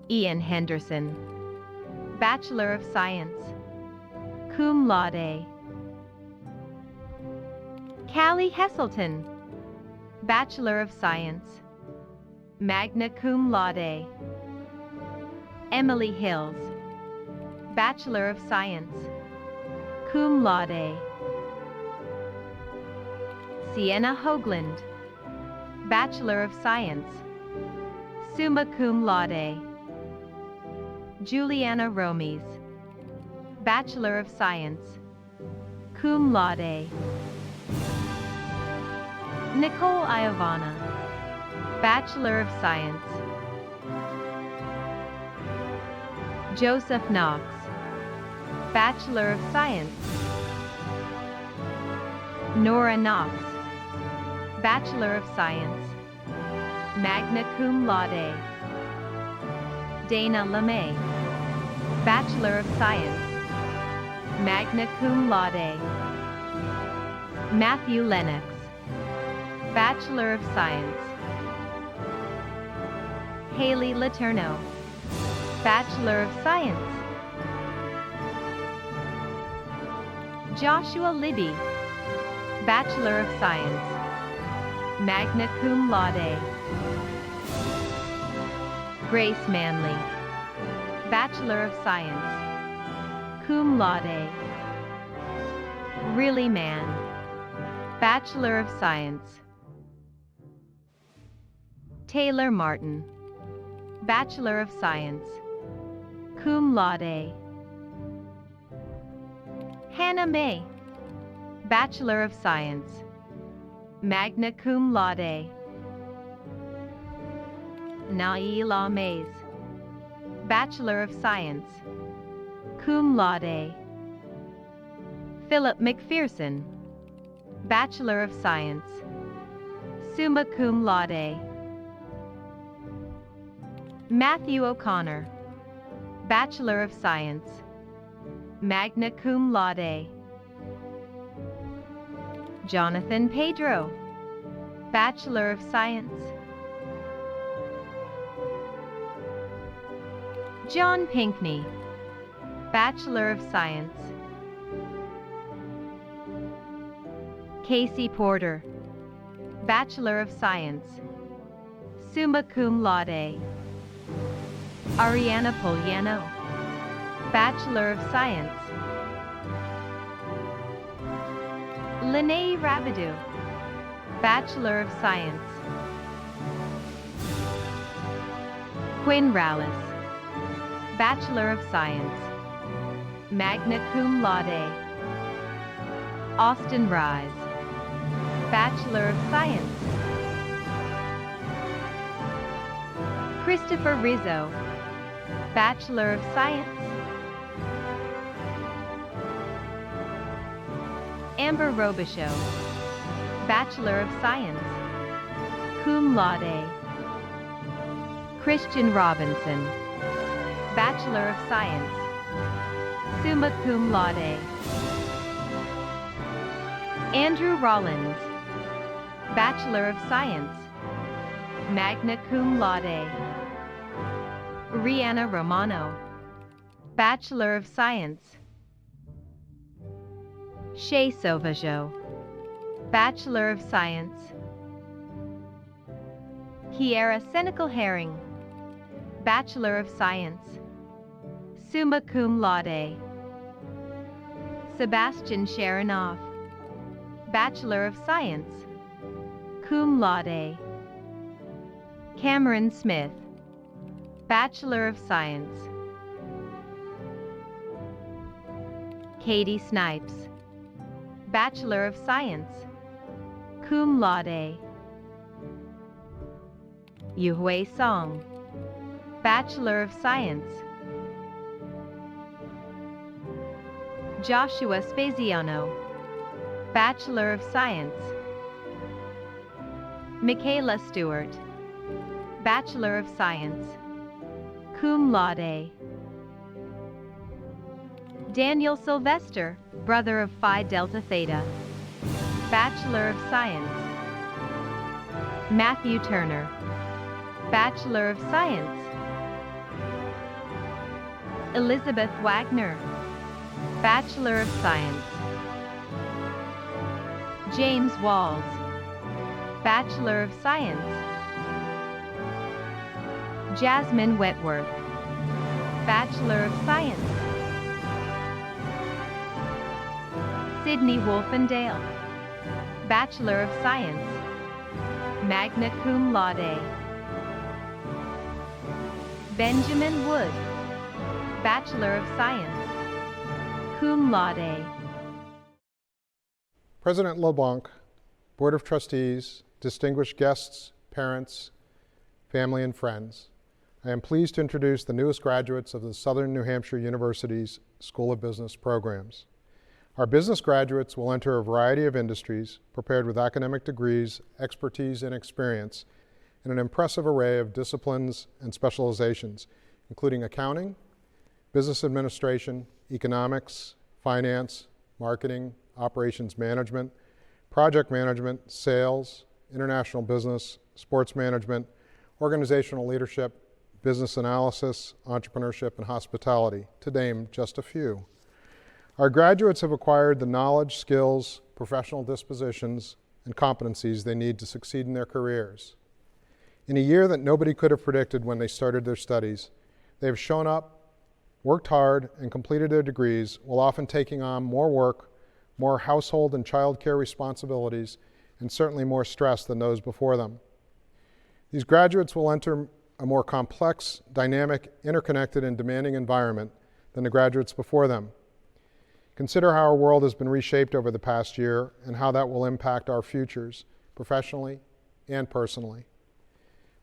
Ian Henderson, Bachelor of Science, cum laude. Callie Heselton, Bachelor of Science, magna cum laude. Emily Hills, Bachelor of Science, cum laude. Sienna Hoagland, Bachelor of Science, summa cum laude. Juliana Romies, Bachelor of Science, cum laude. Nicole Iovana, Bachelor of Science. Joseph Knox, Bachelor of Science. Nora Knox, Bachelor of Science, magna cum laude. Dana LeMay, Bachelor of Science, magna cum laude. Matthew Lennox, Bachelor of Science. Haley Letourneau, Bachelor of Science. Joshua Libby, Bachelor of Science, magna cum laude. Grace Manley, Bachelor of Science, cum laude. Really Man, Bachelor of Science. Taylor Martin, Bachelor of Science, cum laude. Hannah May, Bachelor of Science, magna cum laude. Naila Mays, Bachelor of Science, cum laude. Philip McPherson, Bachelor of Science, summa cum laude. Matthew O'Connor, Bachelor of Science, magna cum laude. Jonathan Pedro, Bachelor of Science. John Pinkney, Bachelor of Science. Casey Porter, Bachelor of Science, summa cum laude. Ariana Poliano, Bachelor of Science. Lene Rabidou, Bachelor of Science. Quinn Rallis, Bachelor of Science, magna cum laude. Austin Rise, Bachelor of Science. Christopher Rizzo, Bachelor of Science. Amber Robichaux, Bachelor of Science, cum laude. Christian Robinson, Bachelor of Science, summa cum laude. Andrew Rollins, Bachelor of Science, magna cum laude. Rihanna Romano, Bachelor of Science. Shay Sauvageau, Bachelor of Science. Kiera Senecal Herring, Bachelor of Science, summa cum laude. Sebastian Sharonov, Bachelor of Science, cum laude. Cameron Smith, Bachelor of Science. Katie Snipes, Bachelor of Science, cum laude. Yuhui Song, Bachelor of Science. Joshua Spaziano, Bachelor of Science. Michaela Stewart, Bachelor of Science, cum laude. Daniel Sylvester, brother of Phi Delta Theta, Bachelor of Science. Matthew Turner, Bachelor of Science. Elizabeth Wagner, Bachelor of Science. James Walls, Bachelor of Science. Jasmine Wetworth, Bachelor of Science. Sydney Wolfendale, Bachelor of Science, magna cum laude. Benjamin Wood, Bachelor of Science, cum laude. President LeBlanc, Board of Trustees, distinguished guests, parents, family, and friends, I am pleased to introduce the newest graduates of the Southern New Hampshire University's School of Business programs. Our business graduates will enter a variety of industries prepared with academic degrees, expertise, and experience in an impressive array of disciplines and specializations, including accounting, business administration, economics, finance, marketing, operations management, project management, sales, international business, sports management, organizational leadership, business analysis, entrepreneurship, and hospitality, to name just a few. Our graduates have acquired the knowledge, skills, professional dispositions, and competencies they need to succeed in their careers. In a year that nobody could have predicted when they started their studies, they have shown up, worked hard, and completed their degrees while often taking on more work, more household and child care responsibilities, and certainly more stress than those before them. These graduates will enter a more complex, dynamic, interconnected, and demanding environment than the graduates before them. Consider how our world has been reshaped over the past year and how that will impact our futures, professionally and personally.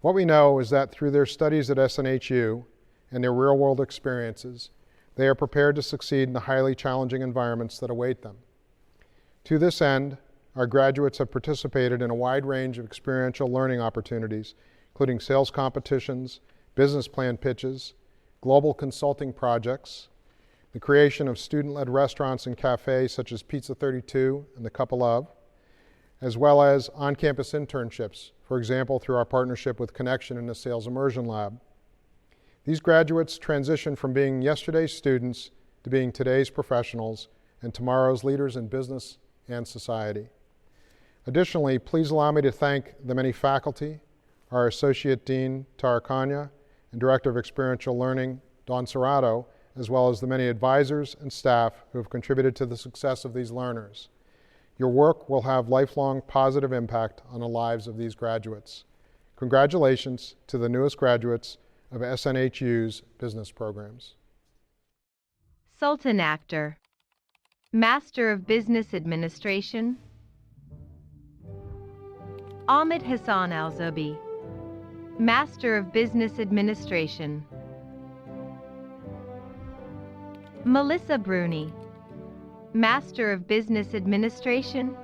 What we know is that through their studies at SNHU and their real-world experiences, they are prepared to succeed in the highly challenging environments that await them. To this end, our graduates have participated in a wide range of experiential learning opportunities, including sales competitions, business plan pitches, global consulting projects, the creation of student-led restaurants and cafes such as Pizza 32 and the Couple Of, as well as on-campus internships, for example, through our partnership with Connection in the Sales Immersion Lab. These graduates transition from being yesterday's students to being today's professionals and tomorrow's leaders in business and society. Additionally, please allow me to thank the many faculty, our Associate Dean, Tara Kanya, and Director of Experiential Learning, Dawn Serrato, as well as the many advisors and staff who have contributed to the success of these learners. Your work will have lifelong positive impact on the lives of these graduates. Congratulations to the newest graduates of SNHU's business programs. Sultan Akhtar, Master of Business Administration. Ahmed Hassan Al-Zobi, Master of Business Administration. Melissa Bruni, Master of Business Administration.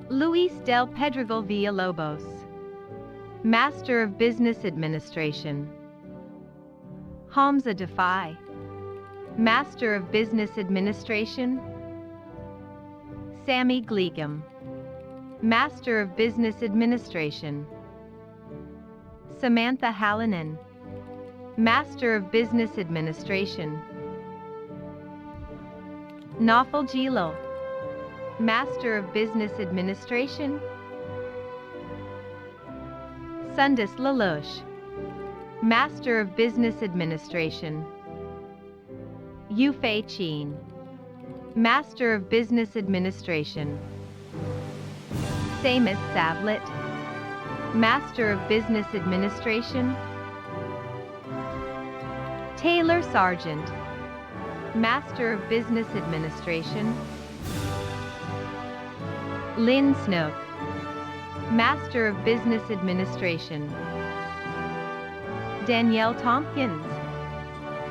Luis del Pedregal Villalobos, Master of Business Administration. Hamza Defai, Master of Business Administration. Sammy Gleegum, Master of Business Administration. Samantha Hallinan, Master of Business Administration. Nawfal Jilal, Master of Business Administration. Sundis Lelouch, Master of Business Administration. Yufei Qin, Master of Business Administration. Seamus Savlet, Master of Business Administration. Taylor Sargent, Master of Business Administration. Lynn Snook, Master of Business Administration. Danielle Tompkins,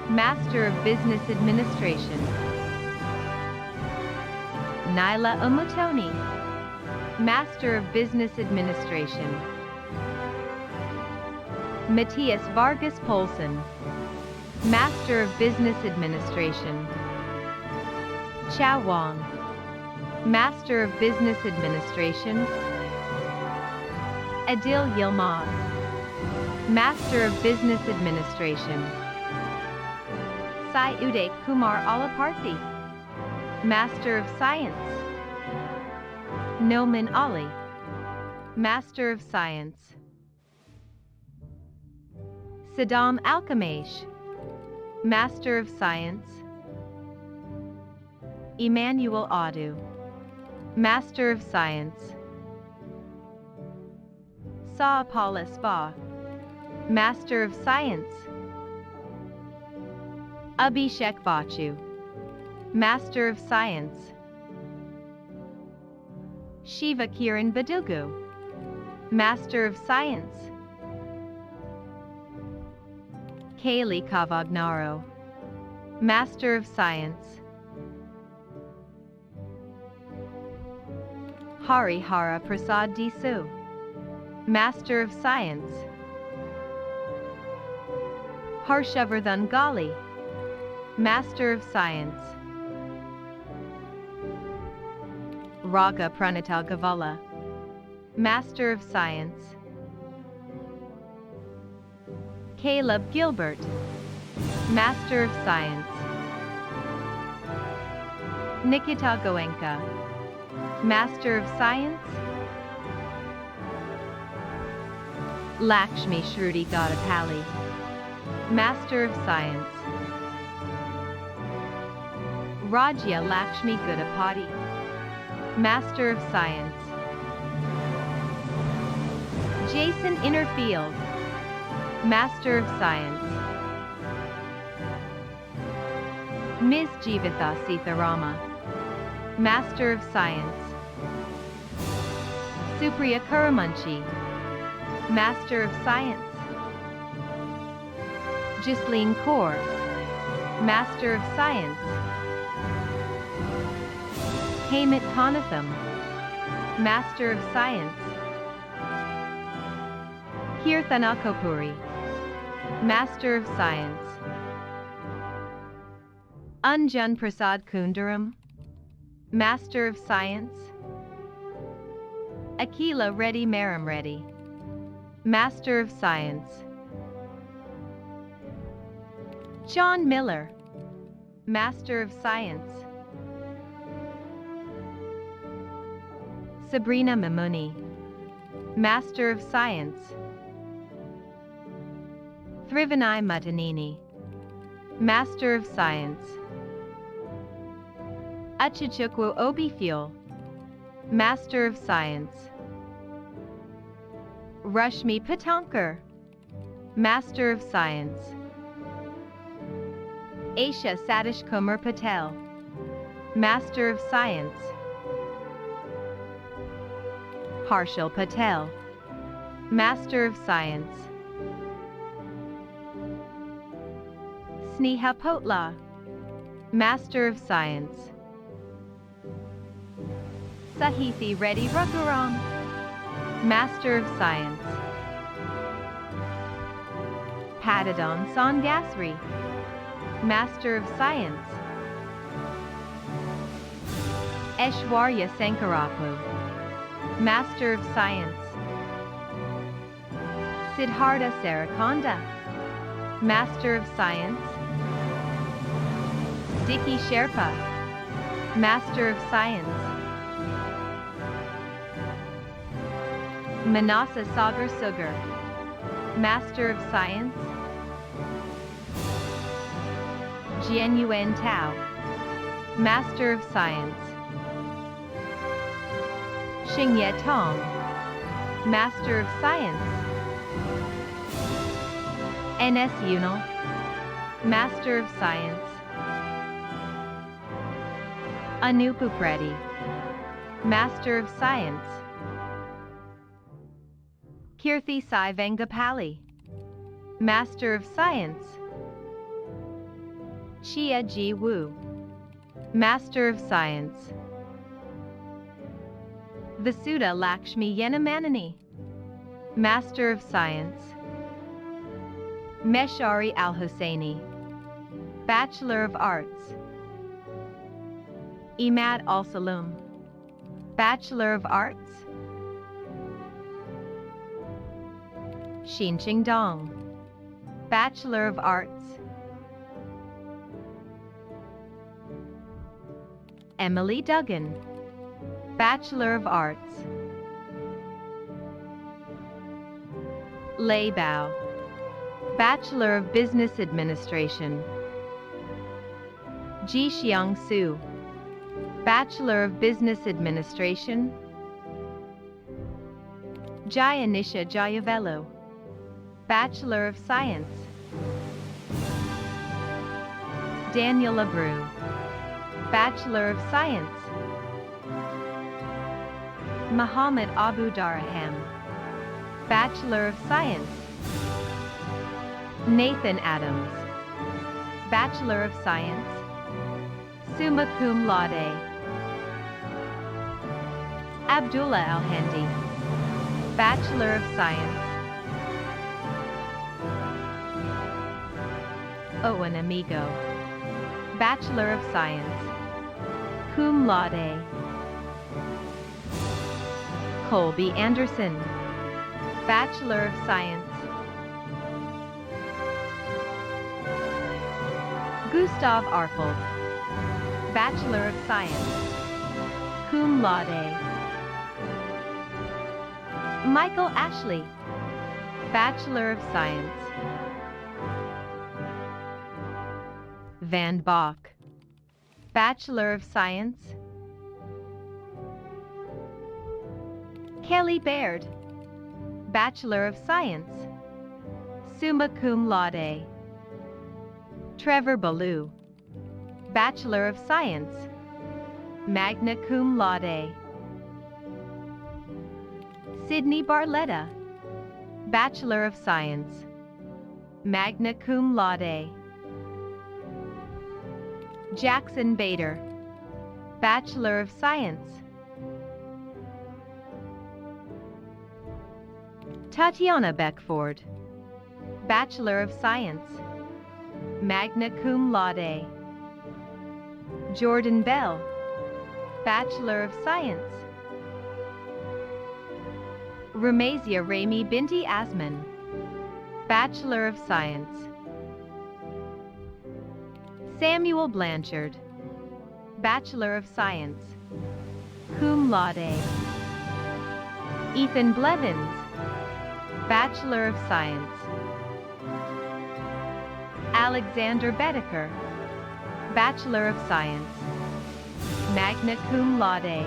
Master of Business Administration. Nyla Omotoni, Master of Business Administration. Matthias Vargas Polson, Master of Business Administration. Chao Wang, Master of Business Administration. Adil Yilmaz, Master of Business Administration. Sai Uday Kumar Alaparthi, Master of Science. Noman Ali, Master of Science. Saddam Alkamesh, Master of Science. Emmanuel Adu, Master of Science. Sa Paula Spa, Master of Science. Abhishek Bachu, Master of Science. Shiva Kiran Badugu, Master of Science. Kaylee Cavagnaro, Master of Science. Harihara Prasad Disu, Master of Science. Harshavardhan Gali, Master of Science. Raga Pranita Gavala, Master of Science. Caleb Gilbert, Master of Science. Nikita Goenka, Master of Science. Lakshmi Shruti Gadapalli, Master of Science. Rajya Lakshmi Gudapati, Master of Science. Jason Innerfield, Master of Science. Ms. Jivitha Sitharama, Master of Science. Supriya Karamunchi, Master of Science. Ghislaine Kaur, Master of Science. Hemant Kanatham, Master of Science. Kirthana Kopuri, Master of Science. Anjan Prasad Kundaram, Master of Science. Akila Reddy Maram Reddy, Master of Science. John Miller, Master of Science. Sabrina Mamuni, Master of Science. Thrivanai Matanini, Master of Science. Achichukwu Obifuel, Master of Science. Rashmi Patankar, Master of Science. Aisha Satish Kumar Patel, Master of Science. Harshal Patel, Master of Science. Sneha Potla, Master of Science. Sahithi Reddy Raghuram, Master of Science. Padadon Sangasri, Master of Science. Aishwarya Sankarapu, Master of Science. Siddhartha Sarakonda, Master of Science. Dicky Sherpa, Master of Science. Manasa Sagar Sugar, Master of Science, Jian Yuan Tao, Master of Science, Xingye Tong, Master of Science, NS Yunal, Master of Science, Anupu Preti, Master of Science, Kirthi Sai Vengapali, Master of Science, Chia Ji Wu, Master of Science, Vasuda Lakshmi Yenamanani, Master of Science, Meshari Al-Husseini, Bachelor of Arts, Imad Al-Saloom, Bachelor of Arts, Xin Dong, Bachelor of Arts, Emily Duggan, Bachelor of Arts, Lei Bao, Bachelor of Business Administration, Ji Xiang Su, Bachelor of Business Administration, Jayanisha Jayavelu, Bachelor of Science, Daniel Abreu, Bachelor of Science, Muhammad Abu Daraham, Bachelor of Science, Nathan Adams, Bachelor of Science, summa cum laude, Abdullah Al-Hindi, Bachelor of Science, Owen Amigo, Bachelor of Science, cum laude, Colby Anderson, Bachelor of Science, Gustav Arfold, Bachelor of Science, cum laude, Michael Ashley, Bachelor of Science, Van Bach, Bachelor of Science, Kelly Baird, Bachelor of Science, summa cum laude, Trevor Ballou, Bachelor of Science, magna cum laude, Sydney Barletta, Bachelor of Science, magna cum laude, Jackson Bader, Bachelor of Science, Tatiana Beckford, Bachelor of Science, magna cum laude, Jordan Bell, Bachelor of Science, Ramazia Rami Binti Asman, Bachelor of Science, Samuel Blanchard, Bachelor of Science, cum laude, Ethan Blevins, Bachelor of Science, Alexander Bedeker, Bachelor of Science, magna cum laude,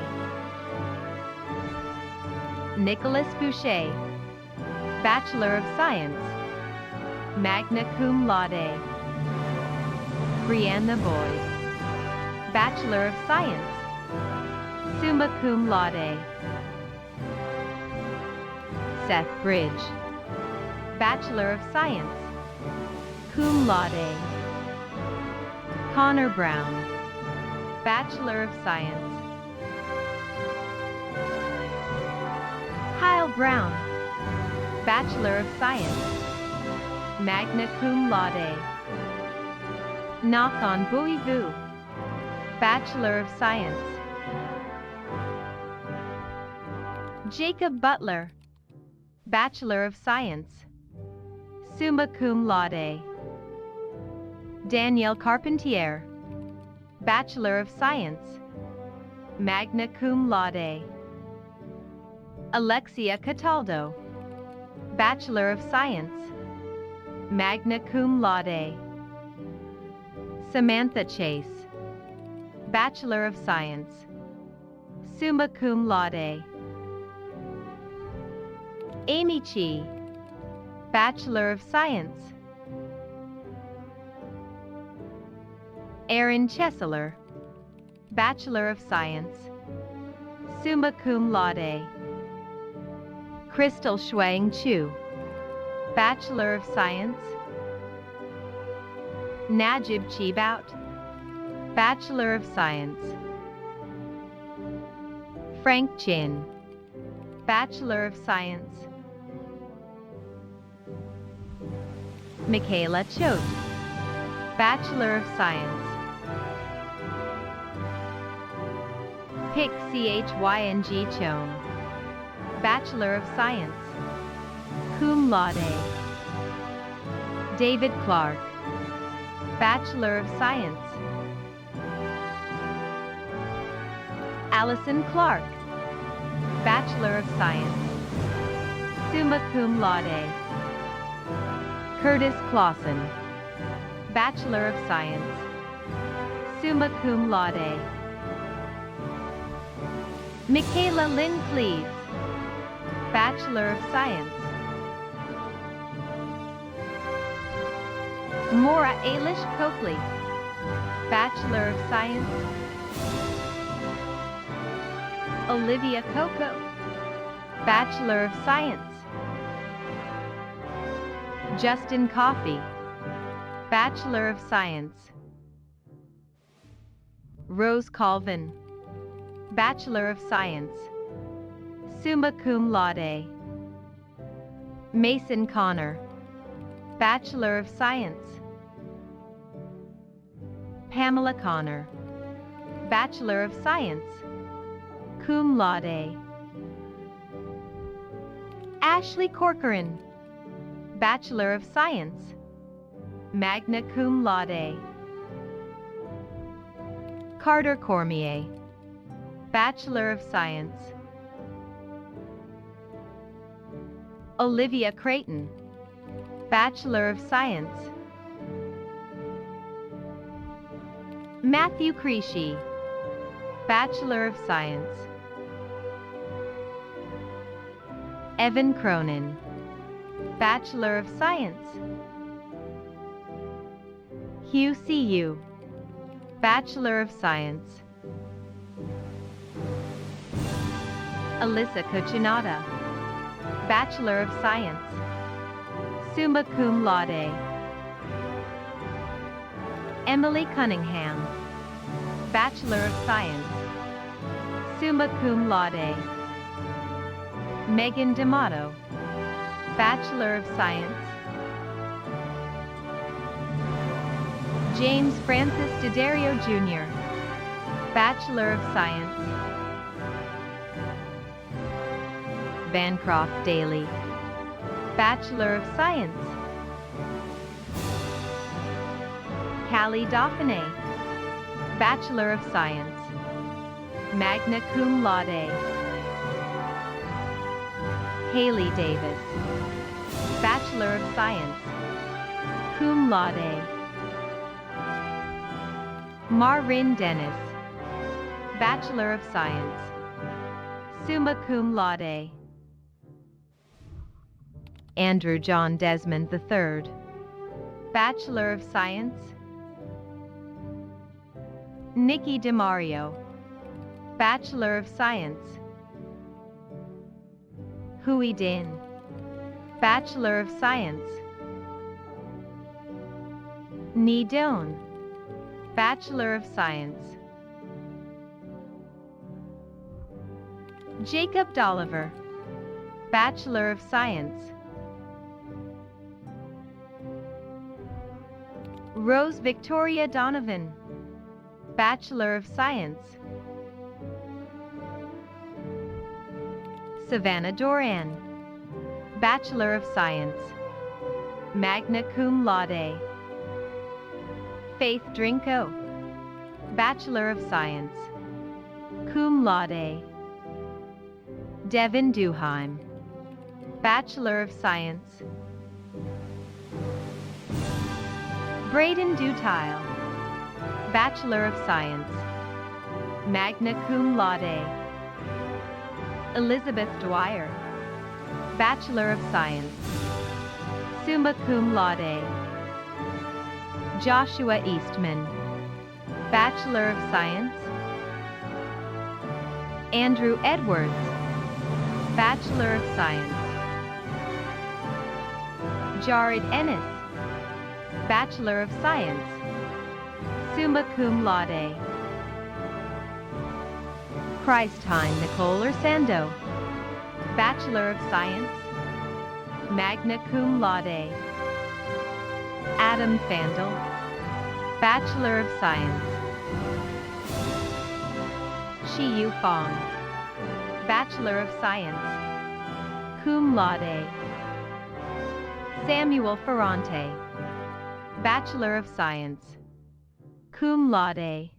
Nicholas Boucher, Bachelor of Science, magna cum laude, Brianna Boyd, Bachelor of Science, summa cum laude, Seth Bridge, Bachelor of Science, cum laude, Connor Brown, Bachelor of Science, Kyle Brown, Bachelor of Science, magna cum laude, Nakhon Bouivu, Bachelor of Science, Jacob Butler, Bachelor of Science, summa cum laude, Danielle Carpentier, Bachelor of Science, magna cum laude, Alexia Cataldo, Bachelor of Science, magna cum laude. Samantha Chase, Bachelor of Science, summa cum laude. Amy Chi, Bachelor of Science. Aaron Chesler, Bachelor of Science, summa cum laude. Crystal Shuang Chu, Bachelor of Science. Najib Chibout, Bachelor of Science. Frank Chin, Bachelor of Science. Michaela Choate, Bachelor of Science. Pick Chyng Chone, Bachelor of Science, cum laude. David Clark, Bachelor of Science. Allison Clark, Bachelor of Science, summa cum laude. Curtis Clausen, Bachelor of Science, summa cum laude. Michaela Lynn Cleves, Bachelor of Science. Maura Ailish Coakley, Bachelor of Science. Olivia Coco, Bachelor of Science. Justin Coffey, Bachelor of Science. Rose Colvin, Bachelor of Science, summa cum laude. Mason Connor, Bachelor of Science. Pamela Connor, Bachelor of Science, cum laude. Ashley Corcoran, Bachelor of Science, magna cum laude. Carter Cormier, Bachelor of Science. Olivia Creighton, Bachelor of Science. Matthew Creasy, Bachelor of Science. Evan Cronin, Bachelor of Science. Hugh C.U., Bachelor of Science. Alyssa Cuccinata, Bachelor of Science, summa cum laude. Emily Cunningham, Bachelor of Science, summa cum laude. Megan D'Amato, Bachelor of Science. James Francis D'Addario Jr., Bachelor of Science. Bancroft Daly, Bachelor of Science. Callie Dauphiné, Bachelor of Science, magna cum laude. Haley Davis, Bachelor of Science, cum laude. Marin Dennis, Bachelor of Science, summa cum laude. Andrew John Desmond III, Bachelor of Science. Nikki DeMario, Bachelor of Science. Hui Din, Bachelor of Science. Ni Doan, Bachelor of Science. Jacob Dolliver, Bachelor of Science. Rose Victoria Donovan, Bachelor of Science. Savannah Doran, Bachelor of Science, magna cum laude. Faith Drinko, Bachelor of Science, cum laude. Devin Duheim, Bachelor of Science. Braden Dutile, Bachelor of Science, magna cum laude. Elizabeth Dwyer, Bachelor of Science, summa cum laude. Joshua Eastman, Bachelor of Science. Andrew Edwards, Bachelor of Science. Jared Ennis, Bachelor of Science, summa cum laude. Christine Nicole Ursando, Bachelor of Science, magna cum laude. Adam Fandel, Bachelor of Science. Shiyu Fong, Bachelor of Science, cum laude. Samuel Ferrante, Bachelor of Science, cum laude.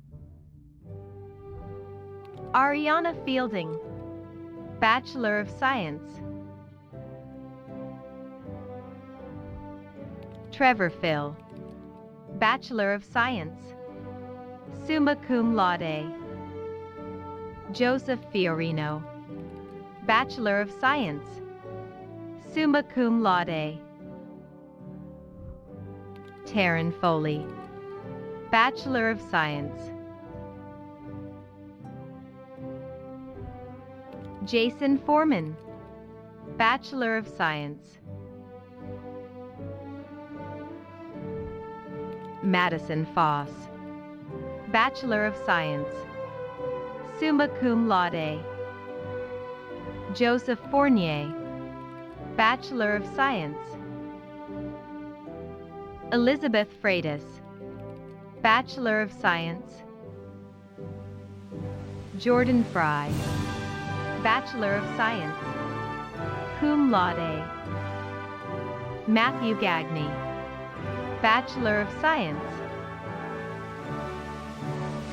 Ariana Fielding, Bachelor of Science. Trevor Phil, Bachelor of Science, summa cum laude. Joseph Fiorino, Bachelor of Science, summa cum laude. Taryn Foley, Bachelor of Science. Jason Foreman, Bachelor of Science. Madison Foss, Bachelor of Science, summa cum laude. Joseph Fournier, Bachelor of Science. Elizabeth Freitas, Bachelor of Science. Jordan Fry, Bachelor of Science, cum laude. Matthew Gagney, Bachelor of Science.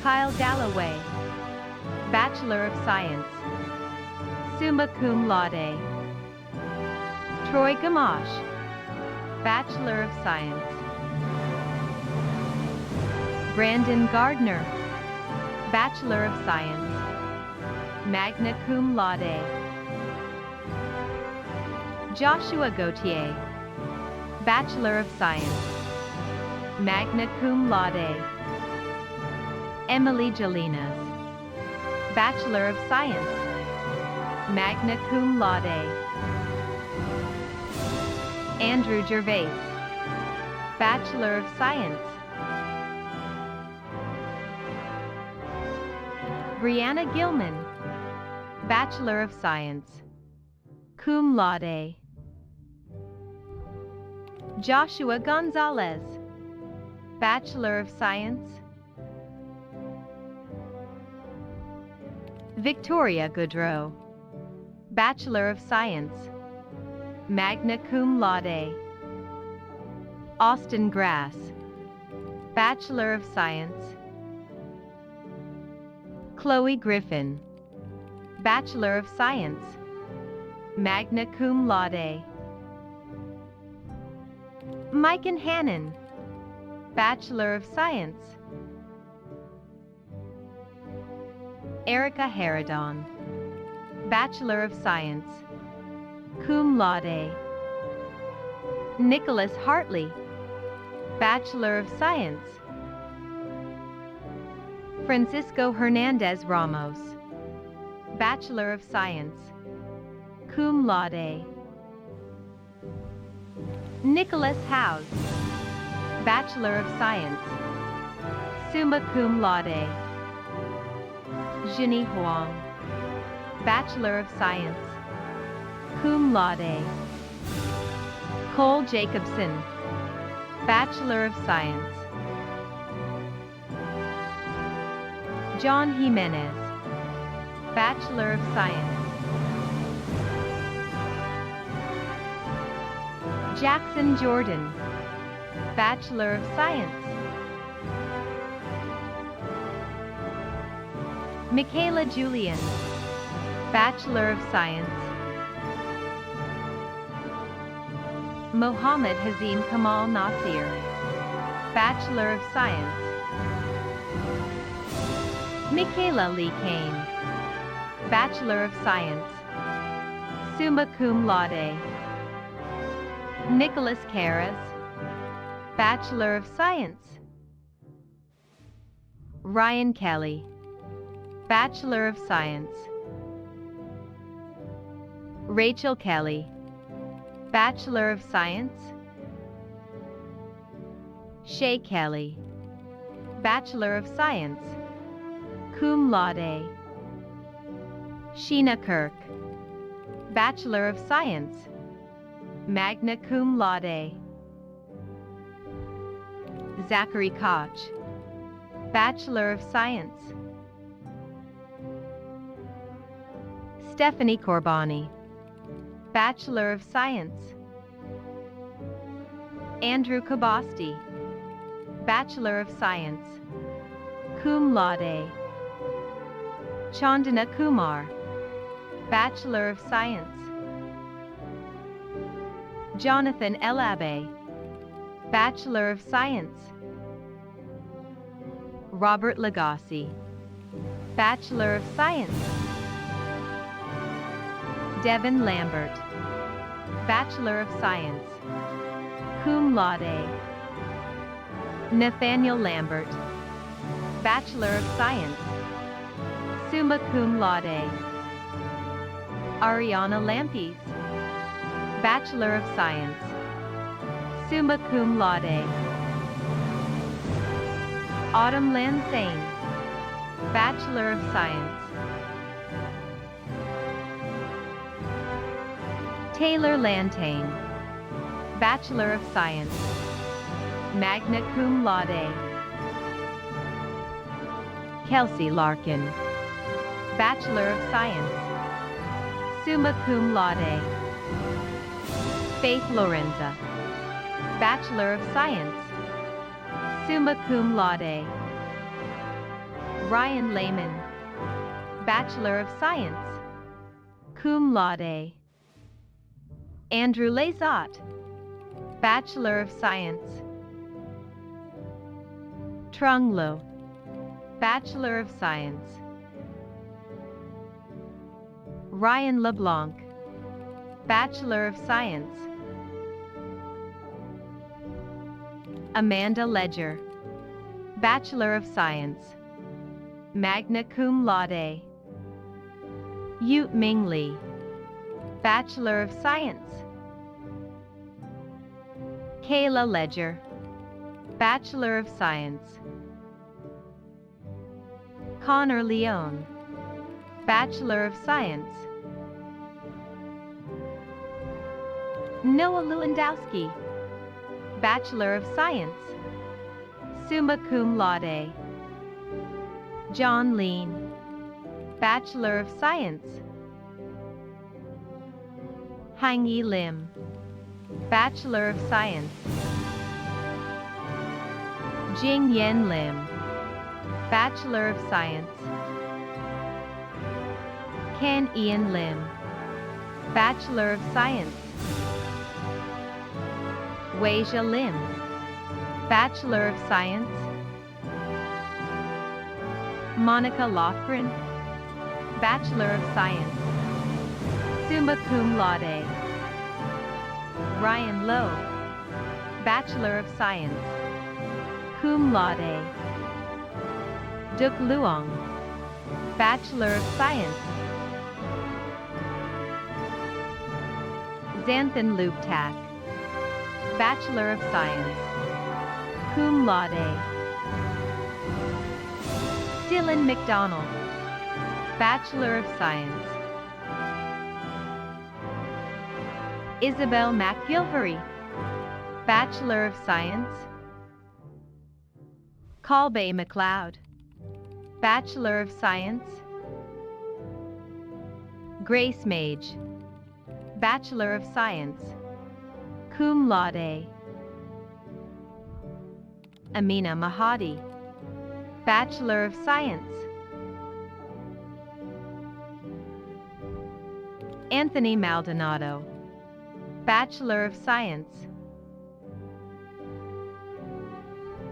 Kyle Galloway, Bachelor of Science, summa cum laude. Troy Gamache, Bachelor of Science. Brandon Gardner, Bachelor of Science, magna cum laude. Joshua Gautier, Bachelor of Science, magna cum laude. Emily Jalinas, Bachelor of Science, magna cum laude. Andrew Gervais, Bachelor of Science. Brianna Gilman, Bachelor of Science, cum laude. Joshua Gonzalez, Bachelor of Science. Victoria Goodrow, Bachelor of Science, magna cum laude. Austin Grass, Bachelor of Science. Chloe Griffin, Bachelor of Science, magna cum laude. Maiken Hannon, Bachelor of Science. Erica Harradon, Bachelor of Science, cum laude. Nicholas Hartley, Bachelor of Science. Francisco Hernandez Ramos, Bachelor of Science, cum laude. Nicholas House, Bachelor of Science, summa cum laude. Jinny Huang, Bachelor of Science, cum laude. Cole Jacobson, Bachelor of Science. John Jimenez, Bachelor of Science. Jackson Jordan, Bachelor of Science. Michaela Julian, Bachelor of Science. Mohammed Hazim Kamal Nasir, Bachelor of Science. Michaela Lee Kane, Bachelor of Science, summa cum laude. Nicholas Carras, Bachelor of Science. Ryan Kelly, Bachelor of Science. Rachel Kelly, Bachelor of Science. Shay Kelly, Bachelor of Science, cum laude. Sheena Kirk, Bachelor of Science, magna cum laude. Zachary Koch, Bachelor of Science. Stephanie Corbani, Bachelor of Science. Andrew Kabasti, Bachelor of Science, cum laude. Chandana Kumar, Bachelor of Science. Jonathan El Abe, Bachelor of Science. Robert Lagasse, Bachelor of Science. Devin Lambert, Bachelor of Science, cum laude. Nathaniel Lambert, Bachelor of Science, summa cum laude. Ariana Lampes, Bachelor of Science, summa cum laude. Autumn Lansane, Bachelor of Science. Taylor Lantane, Bachelor of Science, magna cum laude. Kelsey Larkin, Bachelor of Science, summa cum laude. Faith Lorenza, Bachelor of Science, summa cum laude. Ryan Lehman, Bachelor of Science, cum laude. Andrew Lazat, Bachelor of Science. Trung Lo, Bachelor of Science. Ryan LeBlanc, Bachelor of Science. Amanda Ledger, Bachelor of Science, magna cum laude. Ute Ming Lee, Bachelor of Science. Kayla Ledger, Bachelor of Science. Connor Leone, Bachelor of Science. Noah Lewandowski, Bachelor of Science, summa cum laude. John Lean, Bachelor of Science. Hang Yi Lim, Bachelor of Science. Jing Yen Lim, Bachelor of Science. Ken Ian Lim, Bachelor of Science. Weijia Lim, Bachelor of Science. Monica Lofgren, Bachelor of Science, summa cum laude. Ryan Lowe, Bachelor of Science, cum laude. Duc Luong, Bachelor of Science. Xanthan Lubtak, Bachelor of Science, cum laude. Dylan McDonald, Bachelor of Science. Isabel McGilvery, Bachelor of Science. Colbay McLeod, Bachelor of Science. Grace Mage, Bachelor of Science, cum laude. Amina Mahadi, Bachelor of Science. Anthony Maldonado, Bachelor of Science.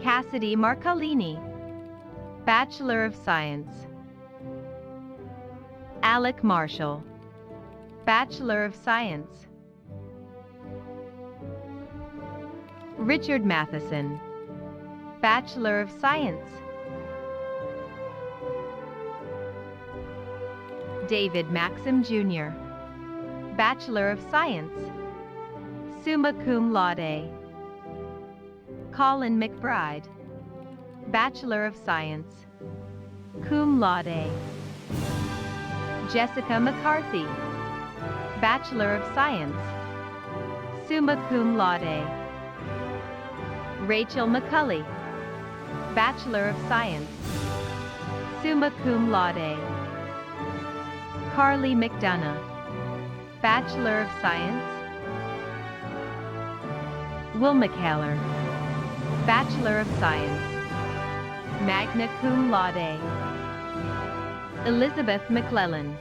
Cassidy Marcolini, Bachelor of Science. Alec Marshall, Bachelor of Science. Richard Matheson, Bachelor of Science. David Maxim Jr., Bachelor of Science, summa cum laude. Colin McBride, Bachelor of Science, cum laude. Jessica McCarthy, Bachelor of Science, summa cum laude. Rachel McCulley, Bachelor of Science, summa cum laude. Carly McDonough, Bachelor of Science. Will McKellar, Bachelor of Science, magna cum laude. Elizabeth McClellan,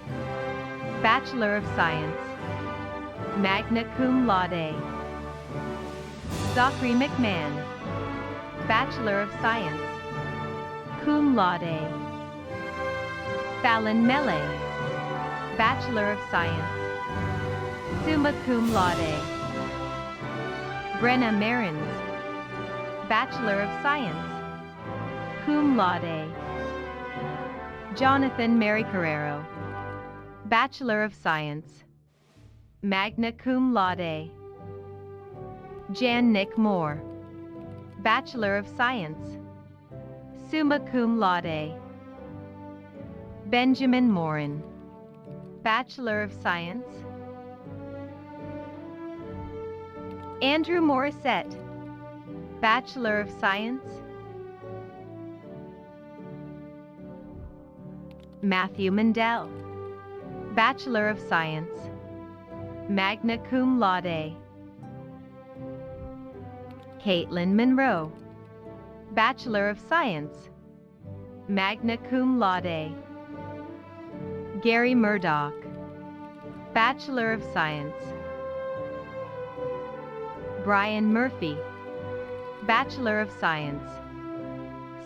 Bachelor of Science, magna cum laude. Zachary McMahon, Bachelor of Science, cum laude. Fallon Mele, Bachelor of Science, summa cum laude. Brenna Marins, Bachelor of Science, cum laude. Jonathan Mary Carrero, Bachelor of Science, magna cum laude. Jan Nick Moore, Bachelor of Science, summa cum laude. Benjamin Morin, Bachelor of Science. Andrew Morissette, Bachelor of Science. Matthew Mendel, Bachelor of Science, magna cum laude. Caitlin Monroe, Bachelor of Science, magna cum laude. Gary Murdoch, Bachelor of Science. Brian Murphy, Bachelor of Science,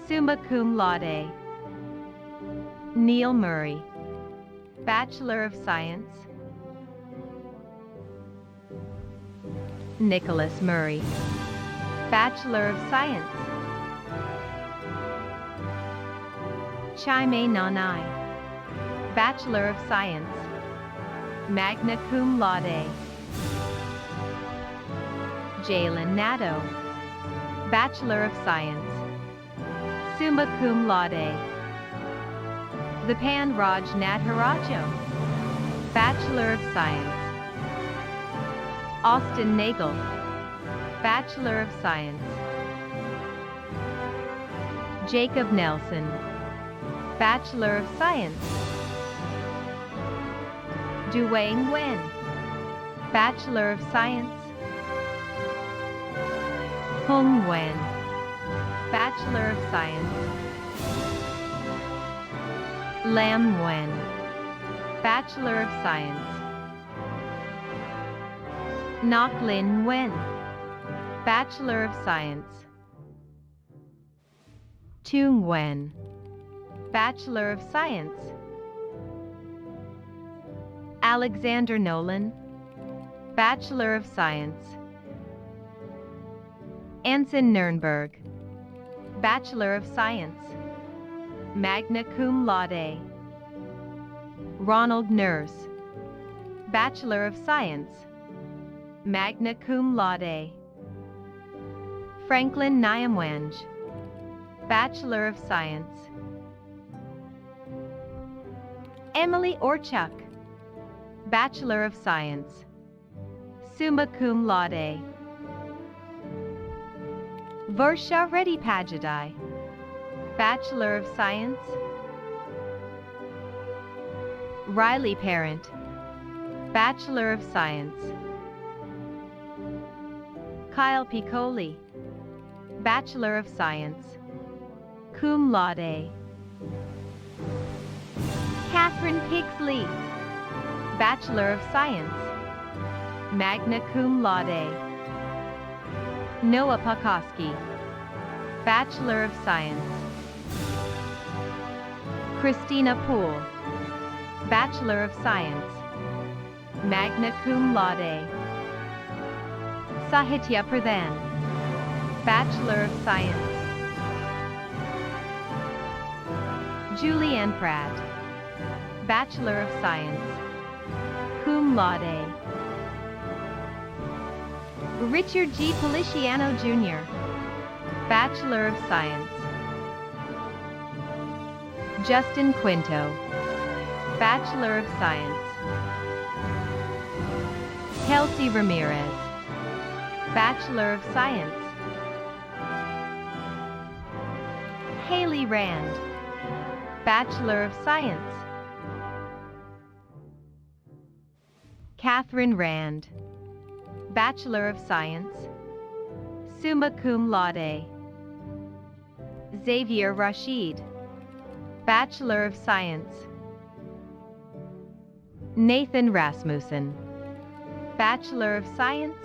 summa cum laude. Neil Murray, Bachelor of Science. Nicholas Murray, Bachelor of Science. Chaime Nanai, Bachelor of Science, magna cum laude. Jalen Nadeau, Bachelor of Science, summa cum laude. Vipan Raj Nadharajo, Bachelor of Science. Austin Nagel, Bachelor of Science. Jacob Nelson, Bachelor of Science. Duwayne Nguyen, Bachelor of Science. Hung Nguyen, Bachelor of Science. Lam Nguyen, Bachelor of Science. Ngoc Lin Nguyen, Bachelor of Science. Tu Nguyen, Bachelor of Science. Alexander Nolan, Bachelor of Science. Anson Nurnberg, Bachelor of Science, magna cum laude. Ronald Nurse, Bachelor of Science, magna cum laude. Franklin Nyamwanj, Bachelor of Science. Emily Orchuk, Bachelor of Science, summa cum laude. Varsha Reddy Pajadai, Bachelor of Science. Riley Parent, Bachelor of Science. Kyle Piccoli, Bachelor of Science, cum laude. Catherine Pigsley, Bachelor of Science. magna cum laude. Noah Pakoski, Bachelor of Science. Christina Poole, Bachelor of Science, magna cum laude. Sahitya Pradhan, Bachelor of Science. Julianne Pratt, Bachelor of Science, cum laude. Richard G. Policiano Jr., Bachelor of Science. Justin Quinto, Bachelor of Science. Kelsey Ramirez, Bachelor of Science. Haley Rand, Bachelor of Science. Catherine Rand, Bachelor of Science, summa cum laude. Xavier Rashid, Bachelor of Science. Nathan Rasmussen, Bachelor of Science.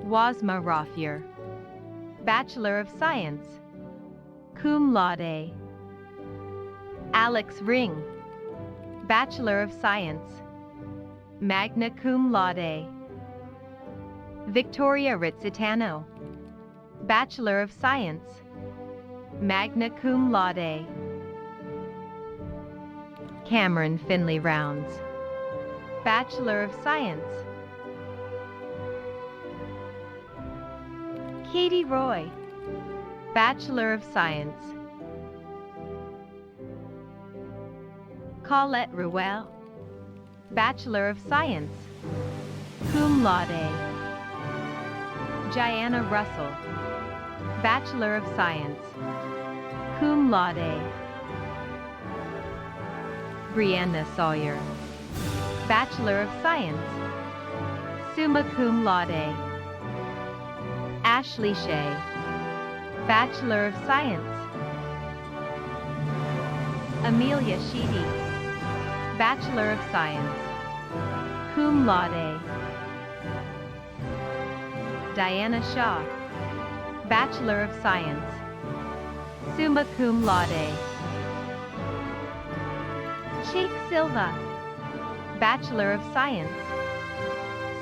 Wasma Rafier, Bachelor of Science, cum laude. Alex Ring, Bachelor of Science, magna cum laude. Victoria Rizzitano, Bachelor of Science, magna cum laude. Cameron Finley Rounds, Bachelor of Science. Katie Roy, Bachelor of Science. Colette Ruel, Bachelor of Science, cum laude. Gianna Russell, Bachelor of Science, cum laude. Brianna Sawyer, Bachelor of Science, summa cum laude. Ashley Shea, Bachelor of Science. Amelia Sheedy, Bachelor of Science, cum laude. Diana Shaw, Bachelor of Science, summa cum laude. Chase Silva, Bachelor of Science,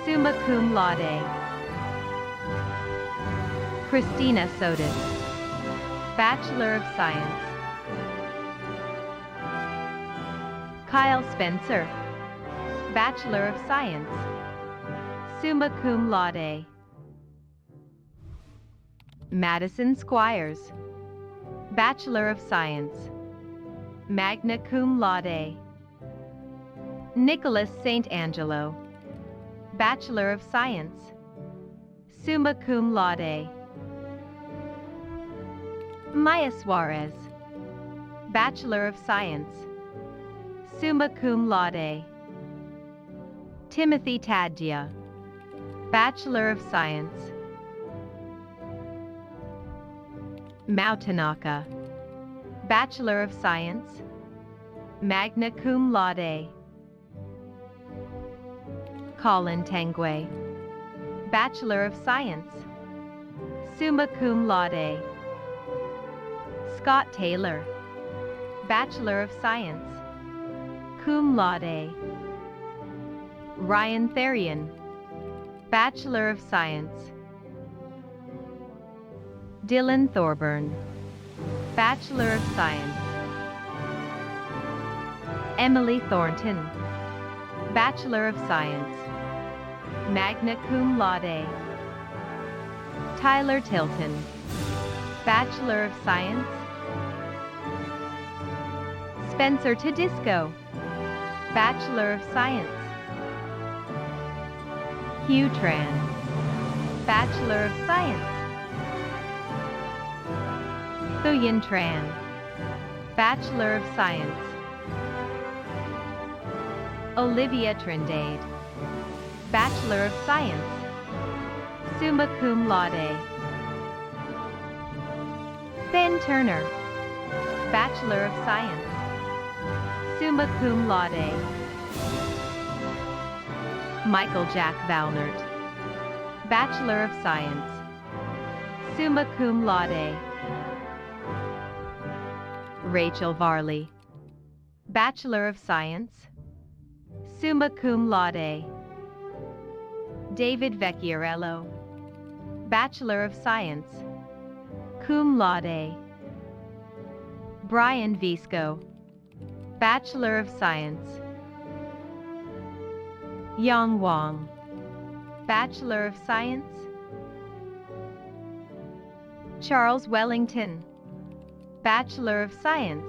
summa cum laude. Christina Sotis, Bachelor of Science. Kyle Spencer, Bachelor of Science, summa cum laude. Madison Squires, Bachelor of Science, magna cum laude. Nicholas St. Angelo, Bachelor of Science, summa cum laude. Maya Suarez, Bachelor of Science, summa cum laude. Timothy Tadgia, Bachelor of Science. Mao Tanaka, Bachelor of Science, magna cum laude. Colin Tanguay, Bachelor of Science, summa cum laude. Scott Taylor, Bachelor of Science, cum laude. Ryan Therian, Bachelor of Science. Dylan Thorburn, Bachelor of Science. Emily Thornton, Bachelor of Science, magna cum laude. Tyler Tilton, Bachelor of Science. Spencer Tedisco, Bachelor of Science. Hugh Tran, Bachelor of Science. Thuyen Tran, Bachelor of Science. Olivia Trindade, Bachelor of Science, summa cum laude. Ben Turner, Bachelor of Science, summa cum laude. Michael Jack Valnert, Bachelor of Science, summa cum laude. Rachel Varley, Bachelor of Science, summa cum laude. David Vecchiarello, Bachelor of Science, cum laude. Brian Visco, Bachelor of Science. Yang Wang, Bachelor of Science. Charles Wellington, Bachelor of Science.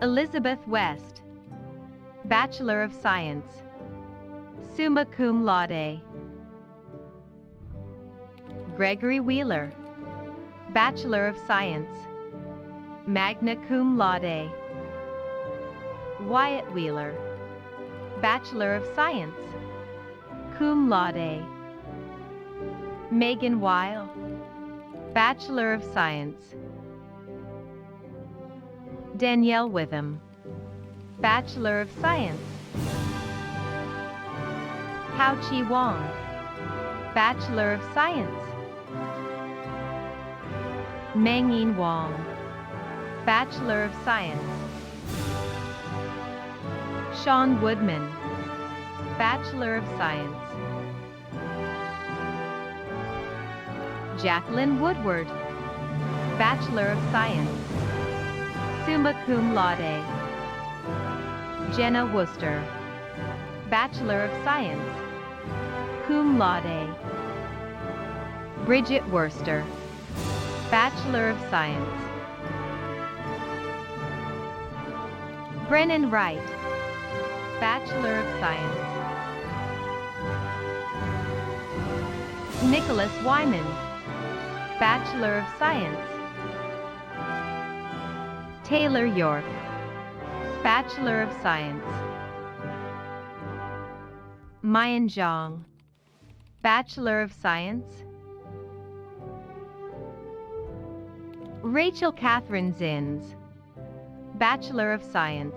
Elizabeth West, Bachelor of Science, summa cum laude. Gregory Wheeler, Bachelor of Science, magna cum laude. Wyatt Wheeler, Bachelor of Science, cum laude. Megan Weil, Bachelor of Science. Danielle Witham, Bachelor of Science. Hao Chi Wong, Bachelor of Science. Mengyin Wong, Bachelor of Science. Sean Woodman, Bachelor of Science. Jacqueline Woodward, Bachelor of Science, summa cum laude. Jenna Worcester, Bachelor of Science, cum laude. Bridget Worcester, Bachelor of Science. Brennan Wright, Bachelor of Science. Nicholas Wyman, Bachelor of Science. Taylor York, Bachelor of Science. Mayan Zhang, Bachelor of Science. Rachel Catherine Zins, Bachelor of Science,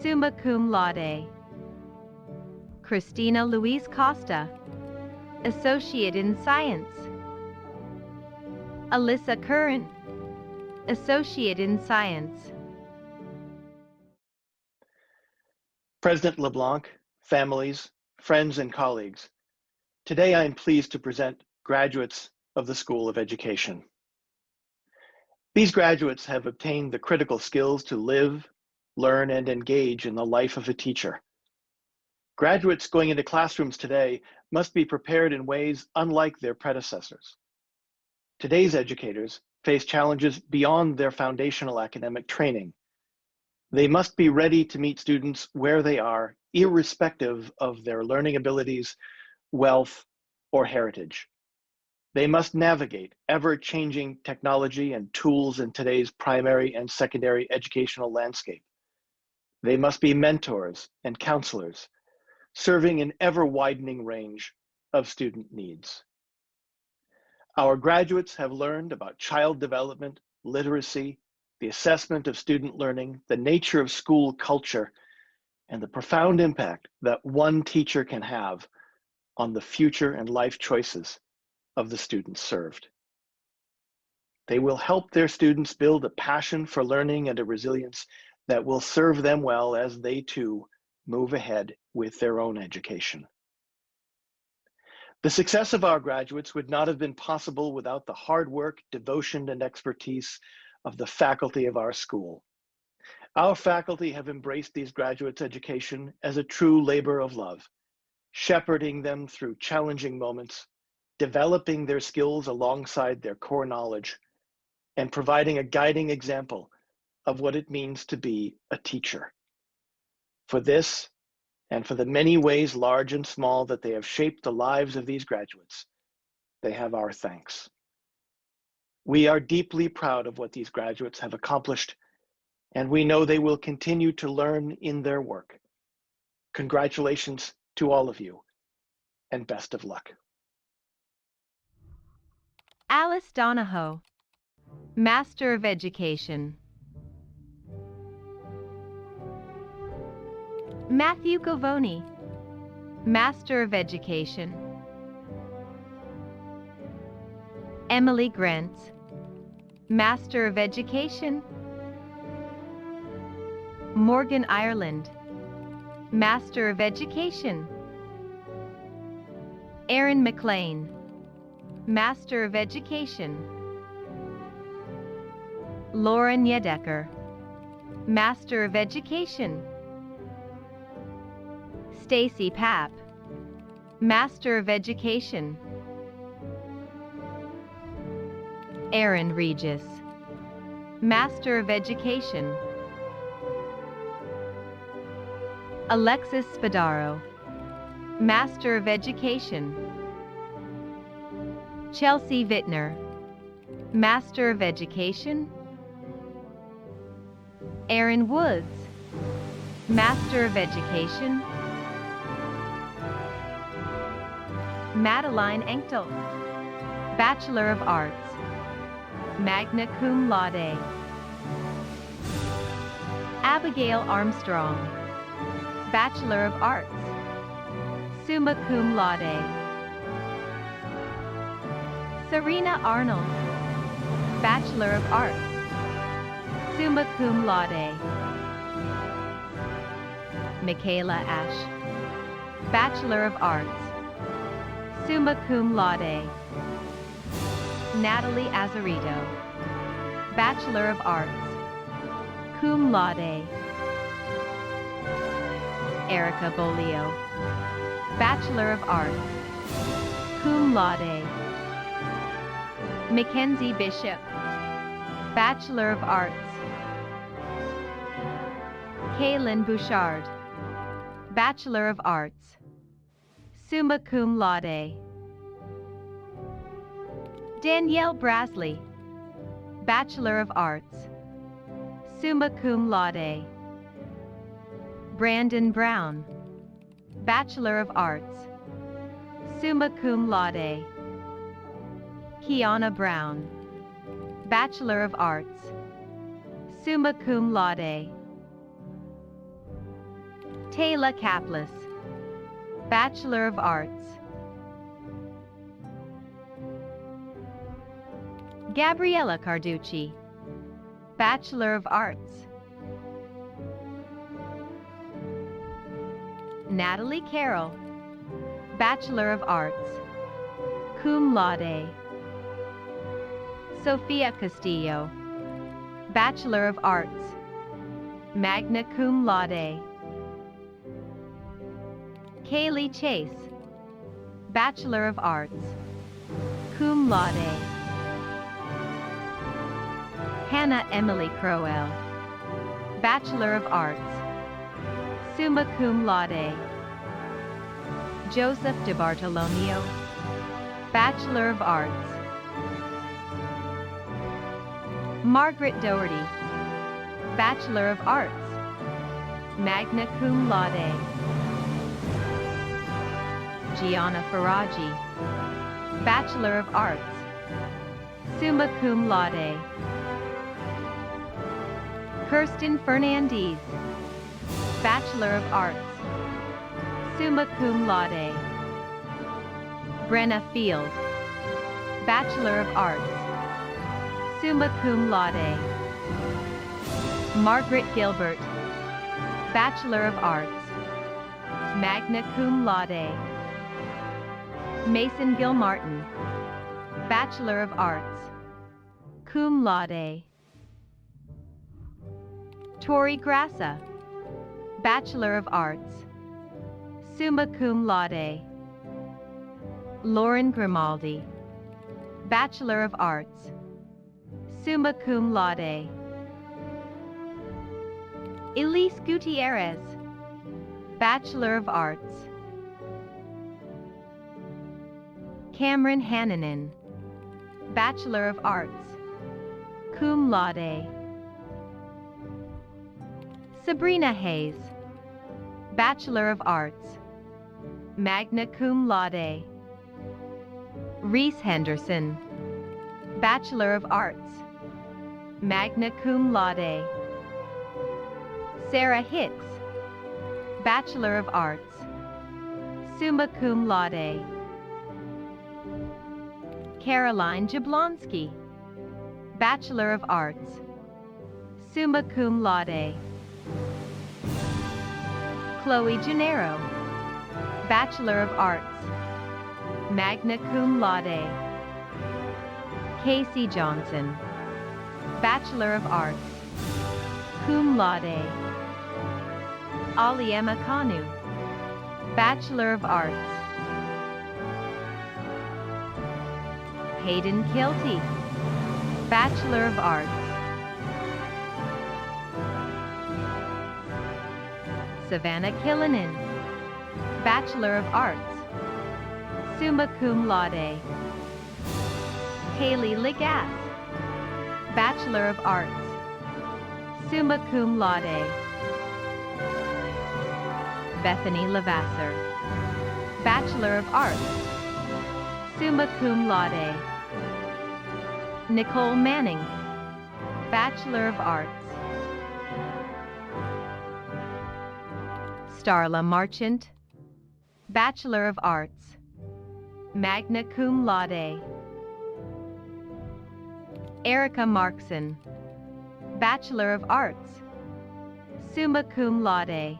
summa cum laude. Christina Louise Costa, Associate in Science. Alyssa Curran, Associate in Science. President LeBlanc, families, friends, and colleagues, today I am pleased to present graduates of the School of Education. These graduates have obtained the critical skills to live, learn, and engage in the life of a teacher. Graduates going into classrooms today must be prepared in ways unlike their predecessors. Today's educators face challenges beyond their foundational academic training. They must be ready to meet students where they are, irrespective of their learning abilities, wealth, or heritage. They must navigate ever-changing technology and tools in today's primary and secondary educational landscape. They must be mentors and counselors, serving an ever-widening range of student needs. Our graduates have learned about child development, literacy, the assessment of student learning, the nature of school culture, and the profound impact that one teacher can have on the future and life choices of the students served. They will help their students build a passion for learning and a resilience that will serve them well as they too move ahead with their own education. The success of our graduates would not have been possible without the hard work, devotion, and expertise of the faculty of our school. Our faculty have embraced these graduates' education as a true labor of love, shepherding them through challenging moments, developing their skills alongside their core knowledge, and providing a guiding example of what it means to be a teacher. For this, and for the many ways, large and small, that they have shaped the lives of these graduates, they have our thanks. We are deeply proud of what these graduates have accomplished, and we know they will continue to learn in their work. Congratulations to all of you, and best of luck. Alice Donahoe, Master of Education. Matthew Govoni, Master of Education. Emily Grant, Master of Education. Morgan Ireland, Master of Education. Aaron McLean, Master of Education. Lauren Yedecker, Master of Education. Stacy Papp, Master of Education. Aaron Regis, Master of Education. Alexis Spadaro, Master of Education. Chelsea Vittner, Master of Education. Aaron Woods, Master of Education. Madeline Enkel, Bachelor of Arts, magna cum laude. Abigail Armstrong, Bachelor of Arts, summa cum laude. Serena Arnold, Bachelor of Arts, summa cum laude. Michaela Ash, Bachelor of Arts, summa cum laude. Natalie Azarito, Bachelor of Arts, cum laude. Erica Bolio, Bachelor of Arts, cum laude. Mackenzie Bishop, Bachelor of Arts. Kaylin Bouchard, Bachelor of Arts, summa cum laude. Danielle Brasley, Bachelor of Arts, summa cum laude. Brandon Brown, Bachelor of Arts, summa cum laude. Kiana Brown, Bachelor of Arts, summa cum laude. Taylor Kaplis, Bachelor of Arts. Gabriella Carducci, Bachelor of Arts. Natalie Carroll, Bachelor of Arts, cum laude. Sophia Castillo, Bachelor of Arts, magna cum laude. Kaylee Chase, Bachelor of Arts, cum laude. Hannah Emily Crowell, Bachelor of Arts, summa cum laude. Joseph DeBartolomeo, Bachelor of Arts. Margaret Doherty, Bachelor of Arts, magna cum laude. Gianna Faraji, Bachelor of Arts, summa cum laude. Kirsten Fernandez, Bachelor of Arts, summa cum laude. Brenna Field, Bachelor of Arts, summa cum laude. Margaret Gilbert, Bachelor of Arts, magna cum laude. Mason Gilmartin, Bachelor of Arts, cum laude. Tori Grassa, Bachelor of Arts, summa cum laude. Lauren Grimaldi, Bachelor of Arts, summa cum laude. Elise Gutierrez, Bachelor of Arts. Cameron Hannanen, Bachelor of Arts, cum laude. Sabrina Hayes, Bachelor of Arts, magna cum laude. Reese Henderson, Bachelor of Arts, magna cum laude. Sarah Hicks, Bachelor of Arts, summa cum laude. Caroline Jablonski, Bachelor of Arts, summa cum laude. Chloe Gennaro, Bachelor of Arts, magna cum laude. Casey Johnson, Bachelor of Arts, cum laude. Aliema Kanu, Bachelor of Arts. Hayden Kilty, Bachelor of Arts. Savannah Killinen, Bachelor of Arts, summa cum laude. Haley Ligas, Bachelor of Arts, summa cum laude. Bethany Lavasser, Bachelor of Arts, summa cum laude. Nicole Manning, Bachelor of Arts. Starla Marchant, Bachelor of Arts, magna cum laude. Erica Markson, Bachelor of Arts, summa cum laude.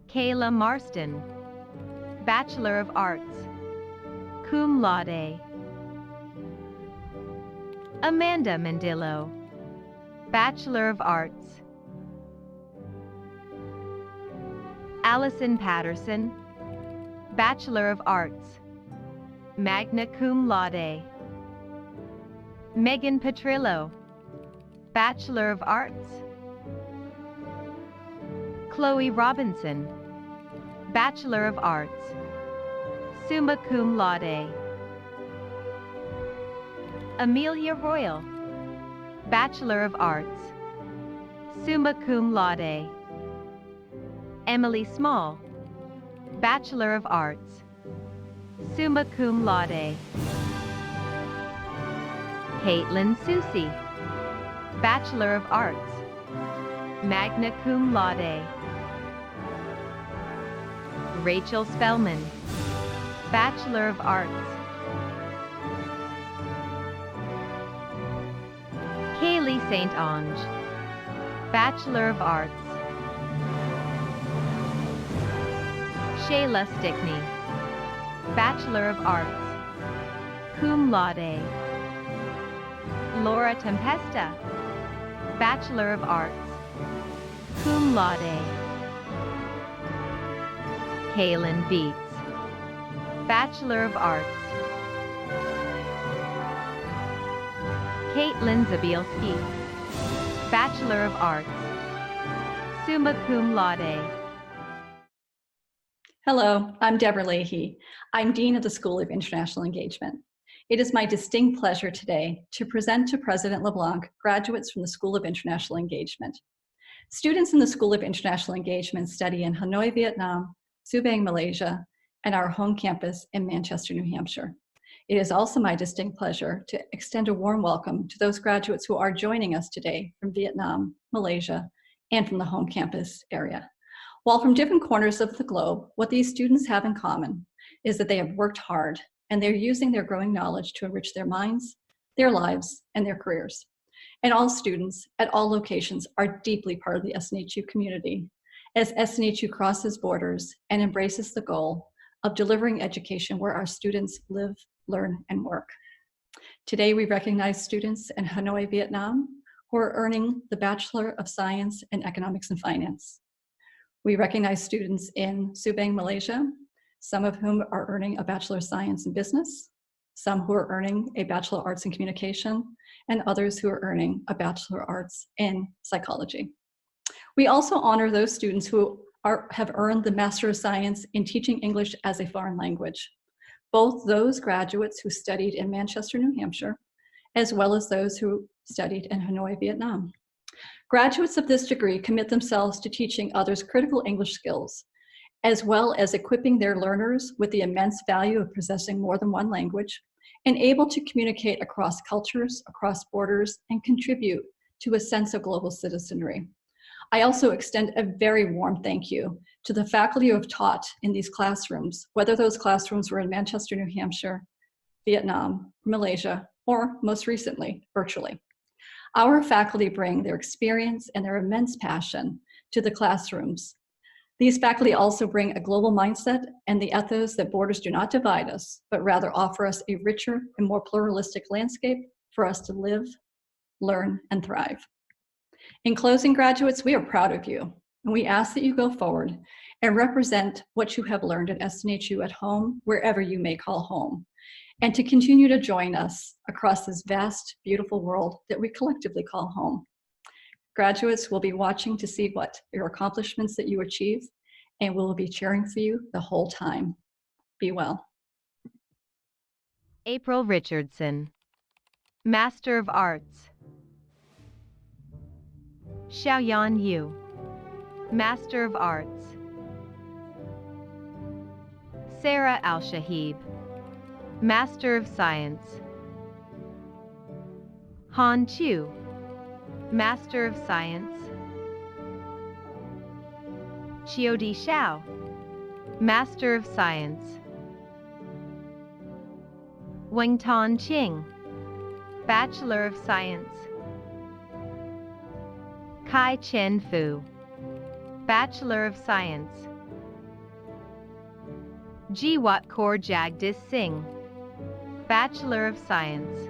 Kayla Marston, Bachelor of Arts, cum laude. Amanda Mendillo, Bachelor of Arts. Allison Patterson, Bachelor of Arts, magna cum laude. Megan Petrillo, Bachelor of Arts. Chloe Robinson, Bachelor of Arts, summa cum laude. Amelia Royal, Bachelor of Arts, summa cum laude. Emily Small, Bachelor of Arts, summa cum laude. Caitlin Susi, Bachelor of Arts, magna cum laude. Rachel Spellman, Bachelor of Arts. Kaylee St. Ange, Bachelor of Arts. Shayla Stickney, Bachelor of Arts, cum laude. Laura Tempesta, Bachelor of Arts, cum laude. Kaylin Beats, Bachelor of Arts. Caitlin Zabielski, Bachelor of Arts, summa cum laude. Hello, I'm Deborah Leahy. I'm Dean of the School of International Engagement. It is my distinct pleasure today to present to President LeBlanc graduates from the School of International Engagement. Students in the School of International Engagement study in Hanoi, Vietnam, Subang, Malaysia, and our home campus in Manchester, New Hampshire. It is also my distinct pleasure to extend a warm welcome to those graduates who are joining us today from Vietnam, Malaysia, and from the home campus area. While from different corners of the globe, what these students have in common is that they have worked hard and they're using their growing knowledge to enrich their minds, their lives, and their careers. And all students at all locations are deeply part of the SNHU community as SNHU crosses borders and embraces the goal of delivering education where our students live, learn, and work. Today, we recognize students in Hanoi, Vietnam, who are earning the Bachelor of Science in Economics and Finance. We recognize students in Subang, Malaysia, some of whom are earning a Bachelor of Science in Business, some who are earning a Bachelor of Arts in Communication, and others who are earning a Bachelor of Arts in Psychology. We also honor those students who have earned the Master of Science in Teaching English as a Foreign Language, both those graduates who studied in Manchester, New Hampshire, as well as those who studied in Hanoi, Vietnam. Graduates of this degree commit themselves to teaching others critical English skills, as well as equipping their learners with the immense value of possessing more than one language and able to communicate across cultures, across borders, and contribute to a sense of global citizenry. I also extend a very warm thank you to the faculty who have taught in these classrooms, whether those classrooms were in Manchester, New Hampshire, Vietnam, Malaysia, or most recently, virtually. Our faculty bring their experience and their immense passion to the classrooms. These faculty also bring a global mindset and the ethos that borders do not divide us, but rather offer us a richer and more pluralistic landscape for us to live, learn, and thrive. In closing, graduates, we are proud of you, and we ask that you go forward and represent what you have learned at SNHU at home, wherever you may call home, and to continue to join us across this vast, beautiful world that we collectively call home. Graduates will be watching to see what your accomplishments that you achieve, and we'll be cheering for you the whole time. Be well. April Richardson, Master of Arts. Xiaoyan Yu, Master of Arts. Sarah Al-Shahib, Master of Science. Han Chu, Master of Science. Qiudi Xiao, Master of Science. Wengtan Qing, Bachelor of Science. Kai Chen Fu, Bachelor of Science. Jiwat Kaur Jagdish Singh, Bachelor of Science.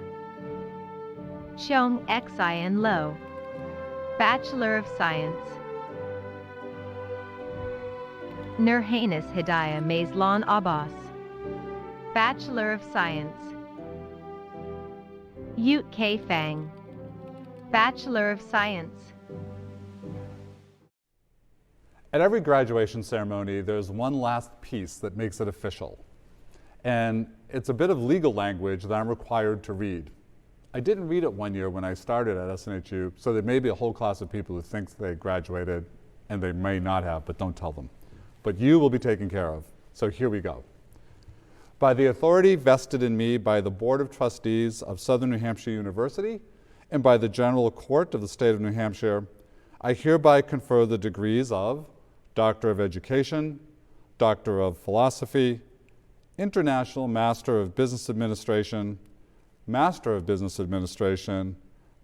Xiong Xin Lo, Bachelor of Science. Nurhanis Hidayah Maislan Abbas, Bachelor of Science. Yut K. Fang, Bachelor of Science. At every graduation ceremony, there's one last piece that makes it official. And it's a bit of legal language that I'm required to read. I didn't read it one year when I started at SNHU, so there may be a whole class of people who think they graduated, and they may not have, but don't tell them. But you will be taken care of. So here we go. By the authority vested in me by the Board of Trustees of Southern New Hampshire University and by the General Court of the State of New Hampshire, I hereby confer the degrees of Doctor of Education, Doctor of Philosophy, International Master of Business Administration, Master of Business Administration,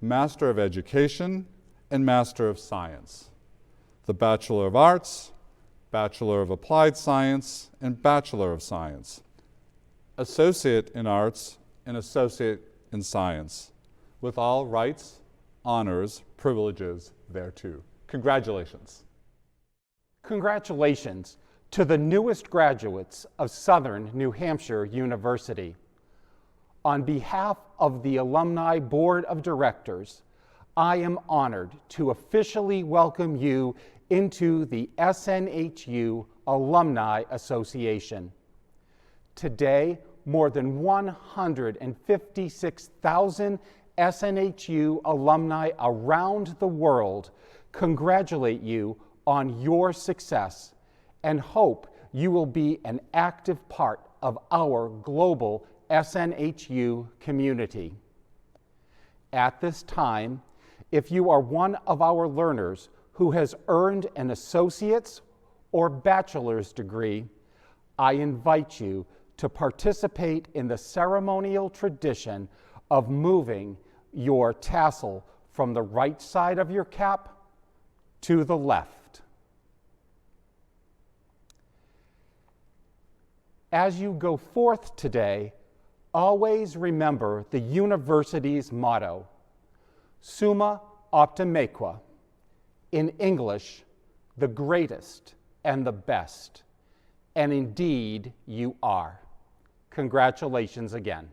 Master of Education, and Master of Science. The Bachelor of Arts, Bachelor of Applied Science, and Bachelor of Science. Associate in Arts and Associate in Science, with all rights, honors, privileges thereto. Congratulations. Congratulations to the newest graduates of Southern New Hampshire University. On behalf of the Alumni Board of Directors, I am honored to officially welcome you into the SNHU Alumni Association. Today, more than 156,000 SNHU alumni around the world congratulate you on your success and hope you will be an active part of our global SNHU community. At this time, if you are one of our learners who has earned an associate's or bachelor's degree, I invite you to participate in the ceremonial tradition of moving your tassel from the right side of your cap to the left. As you go forth today, always remember the university's motto, Summa Optimaque, in English, the greatest and the best. And indeed, you are. Congratulations again.